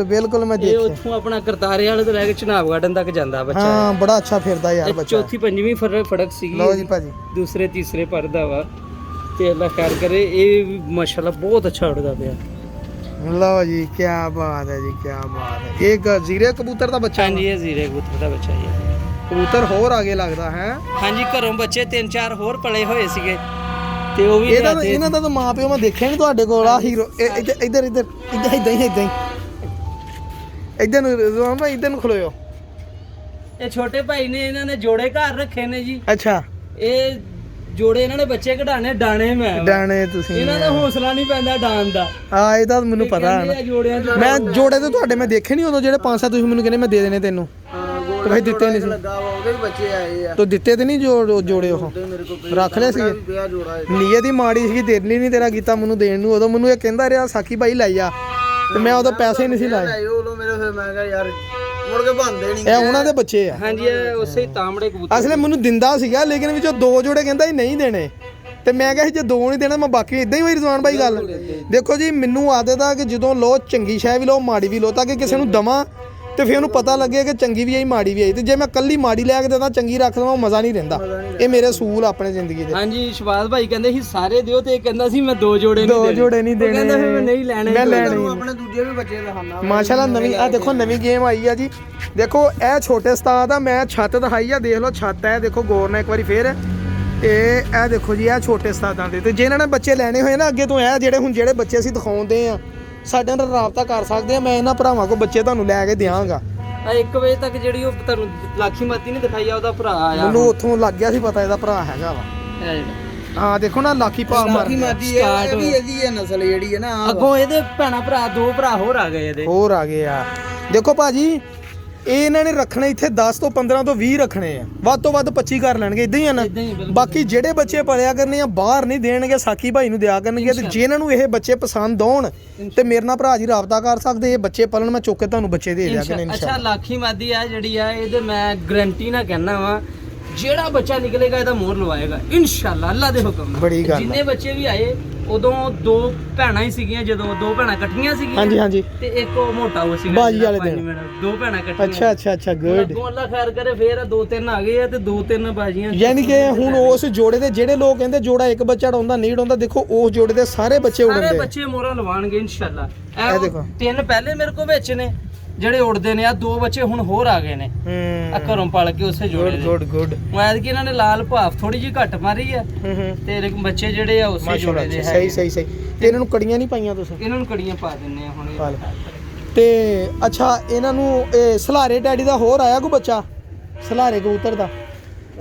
Speaker 1: ਬਿਲਕੁਲ ਮੈਂ
Speaker 2: ਇਹ
Speaker 1: ਦੇਖਿਆ।
Speaker 2: ਉੱਥੋਂ ਆਪਣਾ ਕਰਤਾਰੇ ਵਾਲੇ ਤੋਂ ਲੈ ਕੇ ਚਨਾਬ ਗਾਰਡਨ ਤੱਕ ਜਾਂਦਾ ਬੱਚਾ।
Speaker 1: ਹਾਂ ਬੜਾ ਅੱਛਾ ਫਿਰਦਾ ਯਾਰ ਬੱਚਾ।
Speaker 2: ਚੌਥੀ ਪੰਜਵੀਂ ਫੜਕ ਸੀਗੀ।
Speaker 1: ਲਓ ਜੀ ਭਾਜੀ,
Speaker 2: ਦੂਸਰੇ ਤੀਸਰੇ ਪਰਦਾ ਵਾ ਤੇ ਅੱਲਾ ਖੈਰ ਕਰੇ। ਇਹ ਵੀ ਮਾਸ਼ਾਅੱਲਾ ਬਹੁਤ ਅੱਛਾ ਉੱਡਦਾ ਪਿਆ।
Speaker 1: ਲਓ ਜੀ ਕੀ ਬਾਤ ਹੈ ਜੀ, ਕੀ ਬਾਤ ਹੈ। ਇਹ ਜ਼ੀਰੇ ਕਬੂਤਰ ਦਾ ਬੱਚਾ।
Speaker 2: ਹਾਂਜੀ ਇਹ ਜ਼ੀਰੇ ਕਬੂਤਰ ਦਾ ਬੱਚਾ ਜੀ।
Speaker 1: ਕਬੂਤਰ ਹੋਰ ਆਗੇ ਲੱਗਦਾ ਹੈ।
Speaker 2: ਹਾਂਜੀ ਘਰੋਂ ਬੱਚੇ 3-4 ਹੋਰ ਪਲੇ ਹੋਏ ਸੀਗੇ ਤੇ ਉਹ ਵੀ
Speaker 1: ਇਹਨਾਂ ਦਾ ਤਾਂ ਮਾਂ ਪਿਓ ਮੈਂ ਦੇਖਿਆ ਨਹੀਂ ਤੁਹਾਡੇ ਕੋਲ। ਆ ਹੀਰੋ ਇੱਧਰ ਇਦਾਂ ਨੂੰ ਰਜ਼ਵਾਨ ਭਾਈ, ਇੱਧਰ ਨੂੰ ਖਲੋਇਓ।
Speaker 2: ਇਹ ਛੋਟੇ ਭਾਈ ਨੇ, ਇਹਨਾਂ ਨੇ ਜੋੜੇ ਘਰ ਰੱਖੇ ਨੇ ਜੀ।
Speaker 1: ਅੱਛਾ
Speaker 2: ਇਹ ਜੋੜੇ ਇਹਨਾਂ ਨੇ ਬੱਚੇ ਕਢਾਣੇ ਡਾਣੇ। ਮੈਂ
Speaker 1: ਡਾਣੇ ਤੁਸੀਂ
Speaker 2: ਇਹਨਾਂ ਦਾ ਹੌਸਲਾ ਨਹੀਂ ਪੈਂਦਾ ਡਾਣ ਦਾ।
Speaker 1: ਹਾਂ ਇਹ ਤਾਂ ਮੈਨੂੰ ਪਤਾ ਹੈ। ਮੈਂ ਜੋੜੇ ਤੇ ਤੁਹਾਡੇ ਮੈਂ ਦੇਖੇ ਨਹੀਂ ਉਦੋਂ, ਜਿਹੜੇ 5-7 ਤੁਸੀਂ ਮੈਨੂੰ ਕਹਿੰਦੇ ਮੈਂ ਦੇ ਦੇਣੇ ਤੈਨੂੰ, ਤੇ ਭਾਈ ਦਿੱਤੇ ਨਹੀਂ ਸੀ।
Speaker 2: ਉਹਦੇ ਬੱਚੇ ਆਏ ਆ
Speaker 1: ਤੂੰ ਦਿੱਤੇ ਤੇ ਨਹੀਂ ਜੋੜੇ ਉਹ ਰੱਖ ਲਿਆ ਸੀ। ਨੀਅਤ ਹੀ ਮਾੜੀ ਸੀ, ਦਿਲ ਨਹੀਂ ਤੇਰਾ ਕੀਤਾ ਮੈਨੂੰ ਦੇਣ ਨੂੰ। ਉਦੋਂ ਮੈਨੂੰ ਇਹ ਕਹਿੰਦਾ ਰਿਹਾ ਸਾਕੀ ਭਾਈ ਲੈ ਜਾ, ਤੇ ਮੈਂ ਉਦੋਂ ਪੈਸੇ ਨਹੀਂ ਸੀ ਲਾਏ।
Speaker 2: ਉਦੋਂ ਮੇਰੇ ਫਿਰ ਮੈਂ ਕਿਹਾ ਯਾਰ ਮੁੜ ਕੇ ਬੰਦੇ ਨਹੀਂ।
Speaker 1: ਇਹ ਉਹਨਾਂ ਦੇ ਬੱਚੇ ਆ। ਹਾਂਜੀ
Speaker 2: ਇਹ ਉਸੇ ਤਾਂਬੜੇ ਕਬੂਤਰ।
Speaker 1: ਅਸਲੇ ਮੈਨੂੰ ਦਿੰਦਾ ਸੀਗਾ, ਲੇਕਿਨ ਵਿੱਚੋਂ 2 ਜੋੜੇ ਕਹਿੰਦਾ ਹੀ ਨਹੀਂ ਦੇਣੇ, ਤੇ ਮੈਂ ਕਿਹਾ ਜੇ 2 ਨਹੀਂ ਦੇਣਾ ਮੈਂ ਬਾਕੀ ਇਦਾਂ ਹੀ ਹੋਈ। ਰਜ਼ਵਾਨ ਭਾਈ ਗੱਲ ਦੇਖੋ ਜੀ, ਮੈਨੂੰ ਆਦਤ ਆ ਕਿ ਜਦੋਂ ਲੋ ਚੰਗੀ ਸ਼ੈ ਵੀ ਲੋ ਮਾੜੀ ਵੀ ਲੋ, ਤਾਂ ਕਿ ਕਿਸੇ ਨੂੰ ਦਵਾਂ ਤੇ ਫਿਰ ਉਹਨੂੰ ਪਤਾ ਲੱਗੇ ਕਿ ਚੰਗੀ ਵੀ ਆਈ ਮਾੜੀ ਵੀ ਆਈ। ਤੇ ਜੇ ਮੈਂ ਕੱਲੀ ਮਾੜੀ ਲੈ ਕੇ ਦੇਦਾ ਚੰਗੀ ਰੱਖ ਦਵਾਂ ਉਹ ਮਜ਼ਾ ਨਹੀਂ ਰਹਿੰਦਾ। ਇਹ ਮੇਰੇ ਅਸੂਲ ਆਪਣੇ ਜ਼ਿੰਦਗੀ ਦੇ।
Speaker 2: ਹਾਂਜੀ ਸ਼ਬਾਜ਼ ਭਾਈ ਕਹਿੰਦੇ ਸੀ ਸਾਰੇ ਦਿਓ ਤੇ ਇਹ ਕਹਿੰਦਾ ਸੀ ਮੈਂ 2 ਜੋੜੇ ਨਹੀਂ ਦੇਣੇ।
Speaker 1: 2 ਜੋੜੇ ਨਹੀਂ ਦੇਣੇ।
Speaker 2: ਕਹਿੰਦਾ ਫਿਰ ਮੈਂ ਨਹੀਂ ਲੈਣੇ।
Speaker 1: ਮੈਂ ਲੈਣੇ
Speaker 2: ਆਪਣੇ ਦੂਜੇ ਵੀ ਬੱਚੇ ਦਿਖਾਣਾ।
Speaker 1: ਮਾਸ਼ਾਅੱਲਾ ਨਵੀਂ ਆ ਦੇਖੋ ਨਵੀਂ ਗੇਮ ਆਈ ਆ ਜੀ। ਦੇਖੋ ਇਹ ਛੋਟੇ ਉਸਤਾਦ ਆ, ਮੈਂ ਛੱਤ ਦਿਖਾਈ ਆ, ਦੇਖ ਲਓ ਛੱਤ ਹੈ, ਦੇਖੋ ਗੌਰ ਨਾਲ ਇੱਕ ਵਾਰੀ ਫੇਰ। ਇਹ ਦੇਖੋ ਜੀ ਇਹ ਛੋਟੇ ਉਸਤਾਦਾਂ ਦੇ। ਤੇ ਜਿਹਨਾਂ ਨੇ ਬੱਚੇ ਲੈਣੇ ਹੋਏ ਨਾ ਅੱਗੇ ਤੋਂ ਇਹ ਜਿਹੜੇ ਬੱਚੇ ਅਸੀਂ ਦਿਖਾਉਂਦੇ ਆ ਸਾਡੇ ਨਾਲ ਰਾਬਤਾ ਕਰ ਸਕਦੇ ਆ। ਮੈਂ ਇਹਨਾਂ ਭਰਾਵਾਂ ਕੋਲ ਬੱਚੇ ਤੁਹਾਨੂੰ ਲੈ ਕੇ ਦਿਆਂਗਾ।
Speaker 2: 1 ਵਜੇ ਤੱਕ ਜਿਹੜੀ ਉਹ ਤੁਹਾਨੂੰ ਲਾਖੀ ਮਾਤੀ ਨਹੀਂ ਦਿਖਾਈ ਆ ਉਹਦਾ ਭਰਾ ਆਇਆ।
Speaker 1: ਮੈਨੂੰ ਉੱਥੋਂ ਲੱਗ ਗਿਆ ਸੀ ਪਤਾ ਇਹਦਾ ਭਰਾ ਹੈਗਾ ਵਾ। ਹਾਂ ਦੇਖੋ ਨਾ ਲਾਖੀ ਭਾ ਮਾਰ
Speaker 2: ਇਹ ਵੀ ਇਹਦੀ ਹੈ ਨਸਲ ਜਿਹੜੀ ਹੈ ਨਾ। ਅੱਗੋਂ ਇਹਦੇ ਭੈਣਾ ਭਰਾ 2 ਭਰਾ ਹੋਰ ਆ ਗਏ ਇਹਦੇ।
Speaker 1: ਹੋਰ ਆ ਗਏ ਆ। ਦੇਖੋ ਭਾਜੀ ਇਹ ਇਹਨਾਂ ਨੇ ਰੱਖਣੇ ਇੱਥੇ 10 ਤੋਂ 15 ਤੋਂ 20 ਰੱਖਣੇ ਆ, ਵੱਧ ਤੋਂ ਵੱਧ 25 ਕਰ ਲੈਣਗੇ। ਇਦਾਂ ਹੀ ਆ ਨਾ। ਬਾਕੀ ਜਿਹੜੇ ਬੱਚੇ ਪਲਿਆ ਕਰਨੇ ਆ ਬਾਹਰ ਨਹੀਂ ਦੇਣਗੇ, ਸਾਕੀ ਭਾਈ ਨੂੰ ਦਿਆ ਕਰਨਗੇ। ਤੇ ਜਿਹਨਾਂ ਨੂੰ ਇਹ ਬੱਚੇ ਪਸੰਦ ਆਉਣ ਤੇ ਮੇਰੇ ਨਾਲ ਭਰਾ ਜੀ ਰਾਬਤਾ ਕਰ ਸਕਦੇ। ਇਹ ਬੱਚੇ ਪਲਣ ਮੈਂ ਚੁੱਕ ਕੇ ਤੁਹਾਨੂੰ ਬੱਚੇ ਦੇ ਦਿਆ ਕਰਨੇ
Speaker 2: ਅੱਛਾ ਲਾਖੀ ਮਾਦੀ ਆ ਜਿਹੜੀ ਆ ਇਹਦੇ ਮੈਂ ਗਰੰਟੀ ਨਾ ਕਹਿਣਾ ਵਾ ਜਿਹੜਾ ਬੱਚਾ ਨਿਕਲੇਗਾ ਇਹਦਾ ਮੋਹਰ ਲਵਾਏਗਾ ਇਨਸ਼ਾਅੱਲਾ ਅੱਲਾ ਦੇ ਹੁਕਮ ਨਾਲ।
Speaker 1: ਬੜੀ ਗੱਲ।
Speaker 2: ਜਿੰਨੇ ਬੱਚੇ ਵੀ ਆਏ ਉਦੋਂ 2 ਭੈਣਾਂ ਹੀ ਸੀਗੀਆਂ, ਜਦੋਂ 2 ਭੈਣਾਂ ਇਕੱਠੀਆਂ ਸੀਗੀਆਂ। ਹਾਂਜੀ
Speaker 1: ਹਾਂਜੀ।
Speaker 2: ਤੇ ਇੱਕ ਉਹ ਮੋਟਾ ਹੋ ਸੀਗਾ
Speaker 1: ਬਾਜੀ ਵਾਲੇ ਦਿਨ
Speaker 2: 2 ਭੈਣਾਂ ਇਕੱਠੀਆਂ।
Speaker 1: ਅੱਛਾ ਗੁੱਡ।
Speaker 2: ਅੱਗੋਂ ਅੱਲਾ ਖੈਰ ਕਰੇ ਫੇਰ 2-3 ਆ ਗਏ ਆ ਤੇ 2-3 ਬਾਜੀਆਂ।
Speaker 1: ਯਾਨੀ ਕਿ ਹੁਣ ਉਸ ਜੋੜੇ ਦੇ ਜਿਹੜੇ ਲੋਕ ਕਹਿੰਦੇ ਜੋੜਾ ਇੱਕ ਬੱਚਾ ਉਡਾਉਂਦਾ ਨਹੀਂ ਉਡਾਉਂਦਾ, ਦੇਖੋ ਉਸ ਜੋੜੇ ਦੇ ਸਾਰੇ ਬੱਚੇ ਉਡਦੇ।
Speaker 2: ਸਾਰੇ ਬੱਚੇ ਮੋਹਰਾਂ ਲਵਾਣਗੇ ਇਨਸ਼ਾਅੱਲਾ।
Speaker 1: ਇਹ ਦੇਖੋ
Speaker 2: 3 ਪਹਿਲੇ ਮੇਰੇ ਕੋਲ ਵਿੱਚ ਨੇ ਜਿਹੜੇ ਉੜਦੇ ਨੇ। ਆ 2 ਬੱਚੇ ਹੁਣ ਹੋਰ ਆ ਗਏ ਨੇ ਆ ਘਰੋਂ ਪਲ ਕੇ ਉਸੇ ਜੋੜੇ ਦੇ।
Speaker 1: ਗੁੱਡ।
Speaker 2: ਮੈਂ ਕਿ ਇਹਨਾਂ ਨੇ ਲਾਲ ਭਾਫ ਥੋੜੀ ਜਿਹੀ ਘੱਟ ਮਾਰੀ ਆ ਤੇ ਬੱਚੇ ਜਿਹੜੇ ਆ ਉਸੇ ਜੋੜੇ ਦੇ ਹੈ।
Speaker 1: ਸਹੀ। ਤੇ ਇਹਨਾਂ ਨੂੰ ਕੜੀਆਂ ਨਹੀਂ ਪਾਈਆਂ ਤੁਸੀਂ?
Speaker 2: ਇਹਨਾਂ ਨੂੰ ਕੜੀਆਂ ਪਾ ਦਿੰਨੇ ਆ ਹੁਣ।
Speaker 1: ਤੇ ਅੱਛਾ ਇਹਨਾਂ ਨੂੰ ਇਹ ਸਲਾਰੇ ਡੈਡੀ ਦਾ ਹੋਰ ਆਇਆ ਕੋਈ ਬੱਚਾ? ਸਲਾਰੇ ਕਬੂਤਰ ਦਾ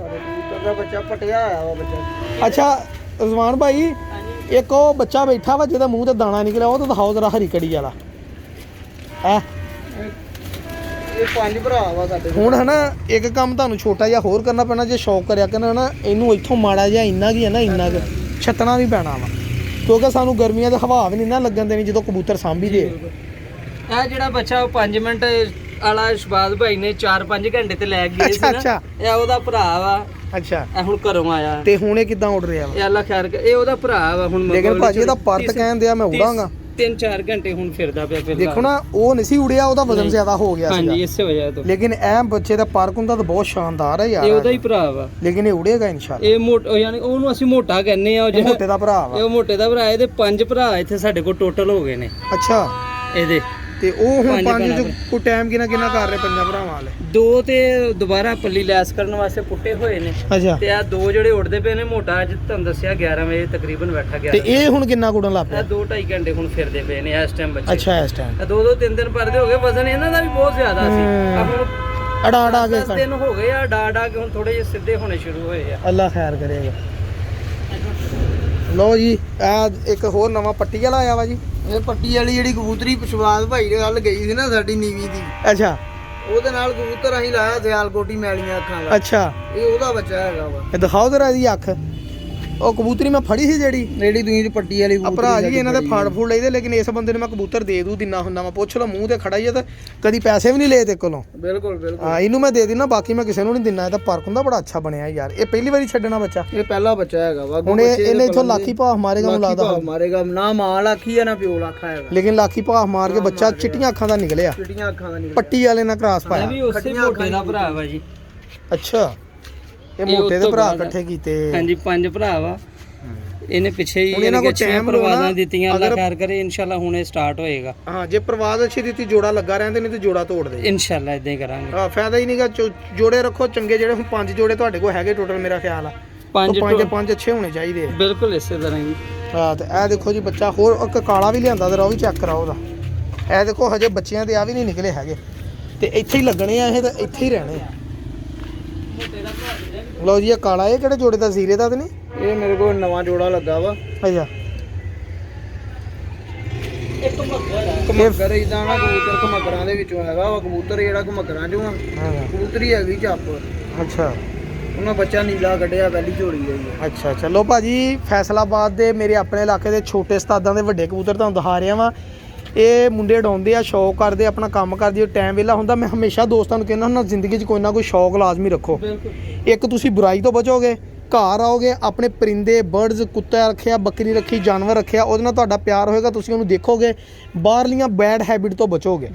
Speaker 2: ਬੱਚਾ ਪਟਿਆ ਆਇਆ ਵਾ ਬੱਚਾ।
Speaker 1: ਅੱਛਾ ਰਜ਼ਵਾਨ ਭਾਈ ਇੱਕ ਉਹ ਬੱਚਾ ਬੈਠਾ ਵਾ ਜਿਹਦਾ ਮੂੰਹ ਤੇ ਦਾਣਾ ਨਿਕਲਿਆ ਉਹ ਤਾਂ ਦਿਖਾਓ ਜ਼ਰਾ ਹਰੀ ਕੜੀ ਵਾਲਾ।
Speaker 2: ਇਹ 5 ਭਰਾ ਵਾ ਸਾਡੇ।
Speaker 1: ਹੁਣ ਹਨਾ ਇੱਕ ਕੰਮ ਤੁਹਾਨੂੰ ਛੋਟਾ ਜਿਹਾ ਹੋਰ ਕਰਨਾ ਪੈਣਾ। ਜੇ ਸ਼ੌਕ ਕਰਿਆ ਕਰਨਾ ਨਾ ਇਹਨੂੰ ਇੱਥੋਂ ਮਾੜਾ ਜਿਹਾ ਇੰਨਾ ਕੀ ਹੈ ਨਾ ਇੰਨਾ ਕੁ ਛੱਤਣਾ ਵੀ ਪੈਣਾ ਵਾ, ਕਿਉਂਕਿ ਸਾਨੂੰ ਗਰਮੀਆਂ ਦੇ ਹਵਾ ਵੀ ਨਹੀਂ ਨਾ ਲੱਗਣ ਦੇਣੀ ਜਦੋਂ ਕਬੂਤਰ ਸਾਂਭੀ ਦੇ।
Speaker 2: ਇਹ ਜਿਹੜਾ ਬੱਚਾ ਉਹ 5 ਮਿੰਟ ਵਾਲਾ ਸ਼ਬਾਜ਼ ਭਾਈ ਨੇ 4-5 ਘੰਟੇ ਤੇ ਲੈ ਗਏ ਸੀ ਨਾ। ਇਹ ਉਹਦਾ ਭਰਾ ਵਾ।
Speaker 1: ਅੱਛਾ
Speaker 2: ਇਹ ਹੁਣ ਘਰੋਂ ਆਇਆ
Speaker 1: ਤੇ ਹੁਣ ਇਹ ਕਿੱਦਾਂ ਉੱਡ ਰਿਹਾ ਵਾ?
Speaker 2: ਇਹ ਅੱਲਾ ਖੈਰ ਇਹ ਉਹਦਾ ਭਰਾ ਵਾ ਹੁਣ।
Speaker 1: ਲੇਕਿਨ ਭਾਜੀ ਇਹਦਾ ਪਰਤ ਕਹਿਣ ਦਿਆ ਮੈਂ ਉਡਾਂਗਾ।
Speaker 2: 3-4 ਘੰਟੇ ਹੁਣ ਫਿਰਦਾ ਪਿਆ।
Speaker 1: ਦੇਖੋ ਨਾ ਉਹ ਨਹੀਂ ਸੀ ਉੜਿਆ, ਉਹਦਾ ਵਜ਼ਨ ਜ਼ਿਆਦਾ ਹੋ ਗਿਆ ਸੀ।
Speaker 2: ਹਾਂਜੀ ਇਸੇ ਵਜ੍ਹਾ ਤੋਂ।
Speaker 1: ਲੇਕਿਨ ਇਹ ਬੱਚੇ ਦਾ ਪਰਕ ਹੁੰਦਾ ਤਾਂ ਬਹੁਤ ਸ਼ਾਨਦਾਰ ਹੈ ਯਾਰ।
Speaker 2: ਇਹ ਉਹਦਾ ਹੀ ਭਰਾ ਵਾ।
Speaker 1: ਲੇਕਿਨ ਇਹ ਉੜੇਗਾ ਇਨਸ਼ਾਅੱਲਾ।
Speaker 2: ਇਹ ਮੋਟਾ ਯਾਨੀ ਉਹਨੂੰ ਅਸੀਂ ਮੋਟਾ ਕਹਿੰਦੇ ਆ। ਉਹ
Speaker 1: ਮੋਟੇ ਦਾ ਭਰਾ ਵਾ।
Speaker 2: ਇਹ ਮੋਟੇ ਦਾ ਭਰਾ। ਇਹਦੇ 5 ਭਰਾ ਇੱਥੇ ਸਾਡੇ ਕੋਲ ਟੋਟਲ ਹੋ ਗਏ ਨੇ।
Speaker 1: ਅੱਛਾ
Speaker 2: ਇਹਦੇ
Speaker 1: ਤੇ ਉਹ ਹੁਣ 5 ਚ ਕੋ ਟਾਈਮ ਕਿੰਨਾ ਕਰ ਰਹੇ 5 ਭਰਾਵਾਂ ਵਾਲੇ?
Speaker 2: 2 ਤੇ ਦੁਬਾਰਾ ਪੱਲੀ ਲੈਸ ਕਰਨ ਵਾਸਤੇ ਪੁੱਟੇ ਹੋਏ ਨੇ।
Speaker 1: ਅੱਛਾ
Speaker 2: ਤੇ ਆ 2 ਜਿਹੜੇ ਉੜਦੇ ਪਏ ਨੇ। ਮੋਟਾ ਅੱਜ ਤੁਹਾਨੂੰ ਦੱਸਿਆ 11 ਵਜੇ ਤਕਰੀਬਨ ਬੈਠਾ ਗਿਆ।
Speaker 1: ਤੇ ਇਹ ਹੁਣ ਕਿੰਨਾ ਕੁੜਨ ਲੱਗ ਪਿਆ?
Speaker 2: 2-2.5 ਘੰਟੇ ਹੁਣ ਫਿਰਦੇ ਪਏ ਨੇ ਇਸ ਟਾਈਮ ਬੱਚੇ।
Speaker 1: ਅੱਛਾ ਇਸ ਟਾਈਮ
Speaker 2: 2-2-3 ਦਿਨ ਪਰਦੇ ਹੋ ਗਏ। ਵਜ਼ਨ ਇਹਨਾਂ ਦਾ ਵੀ ਬਹੁਤ ਜ਼ਿਆਦਾ ਸੀ। ਆ ਹੁਣ
Speaker 1: ਅੜਾ ਕੇ
Speaker 2: 10 ਦਿਨ ਹੋ ਗਏ ਆ ਡਾ ਕੇ ਹੁਣ ਥੋੜੇ ਜਿਹੇ ਸਿੱਧੇ ਹੋਣੇ ਸ਼ੁਰੂ ਹੋਏ ਆ।
Speaker 1: ਅੱਲਾ ਖੈਰ ਕਰੇਗਾ। ਲੋ ਜੀ ਆ ਇੱਕ ਹੋਰ ਨਵਾਂ ਪੱਟੀ ਵਾਲਾ ਆਇਆ ਵਾ ਜੀ।
Speaker 2: ਇਹ ਪੱਟੀ ਵਾਲੀ ਜਿਹੜੀ ਕਬੂਤਰੀ ਸ਼ਬਾਜ਼ ਭਾਈ ਦੇ ਗੱਲ ਗਈ ਸੀ ਨਾ ਸਾਡੀ ਨੀਵੀਂ ਦੀ।
Speaker 1: ਅੱਛਾ
Speaker 2: ਉਹਦੇ ਨਾਲ ਕਬੂਤਰ ਅਸੀਂ ਲਾਇਆ ਸਿਆਲਕੋਟੀ ਮੈਲੀਆਂ ਅੱਖਾਂ ਦਾ।
Speaker 1: ਅੱਛਾ
Speaker 2: ਇਹ ਉਹਦਾ ਬੱਚਾ ਹੈਗਾ ਵਾ।
Speaker 1: ਇਹ ਦਿਖਾਓ ਜਰਾ ਇਹਦੀ ਅੱਖ। ਉਹ ਕਬੂਤਰੀ ਮੈਂ ਫੜੀ ਸੀ ਜਿਹੜੀ
Speaker 2: ਤੁਸੀਂ ਪੱਟੀ ਵਾਲੀ
Speaker 1: ਭਰਾ ਜੀ ਇਹਨਾਂ ਦੇ ਫਾੜ ਫੂੜ ਲਈਦੇ। ਲੇਕਿਨ ਇਸ ਬੰਦੇ ਨੂੰ ਮੈਂ ਕਬੂਤਰ ਦੇ ਦੂ ਦਿਨਾ ਹੁੰਦਾ ਮੈਂ ਪੁੱਛ ਲਓ ਮੂੰਹ ਤੇ ਖੜਾ ਹੀ ਆ ਤੇ ਕਦੀ ਪੈਸੇ ਵੀ ਨਹੀਂ ਲਏ ਤੇ ਕੋਲੋਂ।
Speaker 2: ਬਿਲਕੁਲ
Speaker 1: ਹਾਂ ਇਹਨੂੰ ਮੈਂ ਦੇ ਦਿੰਦਾ, ਬਾਕੀ ਮੈਂ ਕਿਸੇ ਨੂੰ ਨਹੀਂ ਦਿੰਦਾ। ਇਹਦਾ ਪਰਕ ਹੁੰਦਾ ਬੜਾ ਅੱਛਾ ਬਣਿਆ ਯਾਰ। ਇਹ ਪਹਿਲੀ ਵਾਰੀ ਛੱਡਣਾ ਬੱਚਾ?
Speaker 2: ਇਹ ਪਹਿਲਾ ਬੱਚਾ ਹੈਗਾ ਵਾ।
Speaker 1: ਹੁਣ ਇਹਨੇ ਇਥੋਂ ਲਾਖੀ ਭਾਫ ਮਾਰੇਗਾ ਮੈਨੂੰ ਲੱਗਦਾ।
Speaker 2: ਮਾਰੇਗਾ ਨਾ ਮਾਂ ਲਾਖੀ ਆ ਨਾ ਪਿਓ ਲਾਖਾ ਹੈਗਾ।
Speaker 1: ਲੇਕਿਨ ਲਾਖੀ ਭਾਫ ਮਾਰ ਕੇ ਬੱਚਾ ਚਿੱਟੀਆਂ ਅੱਖਾਂ ਦਾ ਨਿਕਲਿਆ।
Speaker 2: ਚਿੱਟੀਆਂ ਅੱਖਾਂ ਦਾ ਨਿਕਲਿਆ।
Speaker 1: ਪੱਟੀ ਵਾਲੇ ਨਾਲ ਕ੍ਰਾਸ ਪਾਇਆ।
Speaker 2: ਇਹ ਵੀ ਉਸੇ ਮੋਟੇ ਦਾ ਭਰਾ ਵਾ ਜੀ।
Speaker 1: ਅੱਛਾ ਇਹ ਮੋਟੇ ਦੇ ਭਰਾ ਇਕੱਠੇ ਕੀਤੇ।
Speaker 2: ਹਾਂਜੀ 5 ਭਰਾ ਵਾ। ਇਹਨੇ ਪਿੱਛੇ ਹੀ ਇਹਨਾਂ ਕੋ ਟਾਈਮ ਪ੍ਰਵਾਦਾਂ ਦਿੱਤੀਆਂ। ਅੱਲਾ ਖੈਰ ਕਰੇ ਇਨਸ਼ਾਅੱਲਾ ਹੁਣ ਇਹ ਸਟਾਰਟ ਹੋਏਗਾ।
Speaker 1: ਹਾਂ ਜੇ ਪ੍ਰਵਾਦ ਅੱਛੀ ਦਿੱਤੀ ਜੋੜਾ ਲੱਗਾ ਰਹਿੰਦੇ ਨਹੀਂ ਤੇ ਜੋੜਾ ਤੋੜ ਦੇ
Speaker 2: ਇਨਸ਼ਾਅੱਲਾ ਇਦਾਂ ਹੀ ਕਰਾਂਗੇ।
Speaker 1: ਹਾਂ ਫਾਇਦਾ ਹੀ ਨਹੀਂਗਾ। ਜੋੜੇ ਰੱਖੋ ਚੰਗੇ। ਜਿਹੜੇ ਹੁਣ 5 ਜੋੜੇ ਤੁਹਾਡੇ ਕੋਲ ਹੈਗੇ ਟੋਟਲ ਮੇਰਾ ਖਿਆਲ ਆ 5 ਅੱਛੇ ਹੋਣੇ ਚਾਹੀਦੇ ਆ।
Speaker 2: ਬਿਲਕੁਲ ਇਸੇ ਤਰ੍ਹਾਂ ਹੀ।
Speaker 1: ਹਾਂ ਤੇ ਇਹ ਦੇਖੋ ਜੀ ਬੱਚਾ ਹੋਰ ਇੱਕ ਕਾਲਾ ਵੀ ਲਿਆਂਦਾ ਤੇ ਉਹ ਵੀ ਚੈੱਕ ਕਰਾਓ ਉਹਦਾ। ਇਹ ਦੇਖੋ ਹਜੇ ਬੱਚਿਆਂ ਦੇ ਆ ਵੀ ਨਹੀਂ ਨਿਕਲੇ ਹੈਗੇ ਤੇ ਇੱਥੇ ਹੀ ਲੱਗਣੇ ਆ ਇਹ ਤੇ ਇੱਥੇ ਹੀ ਰਹਿਣੇ ਆ। ਲਓ ਜੀ ਇਹ ਕਾਲਾ ਇਹ ਕਿਹੜੇ ਜੋੜੇ ਦਾ ਜ਼ੀਰੇ ਦਾ ਤੇ ਨਹੀਂ?
Speaker 2: ਇਹ ਮੇਰੇ ਕੋਲ ਨਵਾਂ ਜੋੜਾ ਲੱਗਾ ਵਾ।
Speaker 1: ਅੱਛਾ
Speaker 2: ਇੱਕ ਘਮੱਗਰ ਇਦਾਂ ਨਾ ਕਬੂਤਰ ਘਮੱਗਰਾਂ ਦੇ ਵਿੱਚੋਂ ਹੈਗਾ ਵਾ। ਕਬੂਤਰ ਜਿਹੜਾ ਘਮੱਗਰਾਂ ਚੋਂ ਆ ਕਬੂਤਰੀ ਹੈਗੀ ਚੱਪ।
Speaker 1: ਅੱਛਾ
Speaker 2: ਉਹਨਾਂ ਬੱਚਾ ਨੀਲਾ ਕੱਢਿਆ ਪਹਿਲੀ ਝੋਲੀ ਹੈ।
Speaker 1: ਅੱਛਾ ਚਲੋ ਭਾਜੀ ਫੈਸਲਾਬਾਦ ਦੇ ਮੇਰੇ ਆਪਣੇ ਇਲਾਕੇ ਦੇ ਛੋਟੇ ਉਸਤਾਦਾਂ ਦੇ ਵੱਡੇ ਕਬੂਤਰ ਤੁਹਾਨੂੰ ਦਿਖਾ ਰਿਹਾ ਵਾਂ। ਇਹ ਮੁੰਡੇ ਉਡਾਉਂਦੇ ਆ, ਸ਼ੌਕ ਕਰਦੇ, ਆਪਣਾ ਕੰਮ ਕਰਦੇ। ਟਾਈਮ ਵਿਹਲਾ ਹੁੰਦਾ। ਮੈਂ ਹਮੇਸ਼ਾ ਦੋਸਤਾਂ ਨੂੰ ਕਹਿੰਦਾ ਹੁੰਦਾ ਜ਼ਿੰਦਗੀ 'ਚ ਕੋਈ ਨਾ ਕੋਈ ਸ਼ੌਕ ਲਾਜ਼ਮੀ ਰੱਖੋ। ਇੱਕ ਤੁਸੀਂ ਬੁਰਾਈ ਤੋਂ ਬਚੋਗੇ, ਘਰ ਆਓਗੇ, ਆਪਣੇ ਪਰਿੰਦੇ ਬਰਡਸ ਕੁੱਤਾ ਰੱਖਿਆ, ਬੱਕਰੀ ਰੱਖੀ, ਜਾਨਵਰ ਰੱਖਿਆ, ਉਹਦੇ ਨਾਲ ਤੁਹਾਡਾ ਪਿਆਰ ਹੋਏਗਾ। ਤੁਸੀਂ ਉਹਨੂੰ ਦੇਖੋਗੇ, ਬਾਹਰਲੀਆਂ ਬੈਡ ਹੈਬਿਟ ਤੋਂ ਬਚੋਗੇ।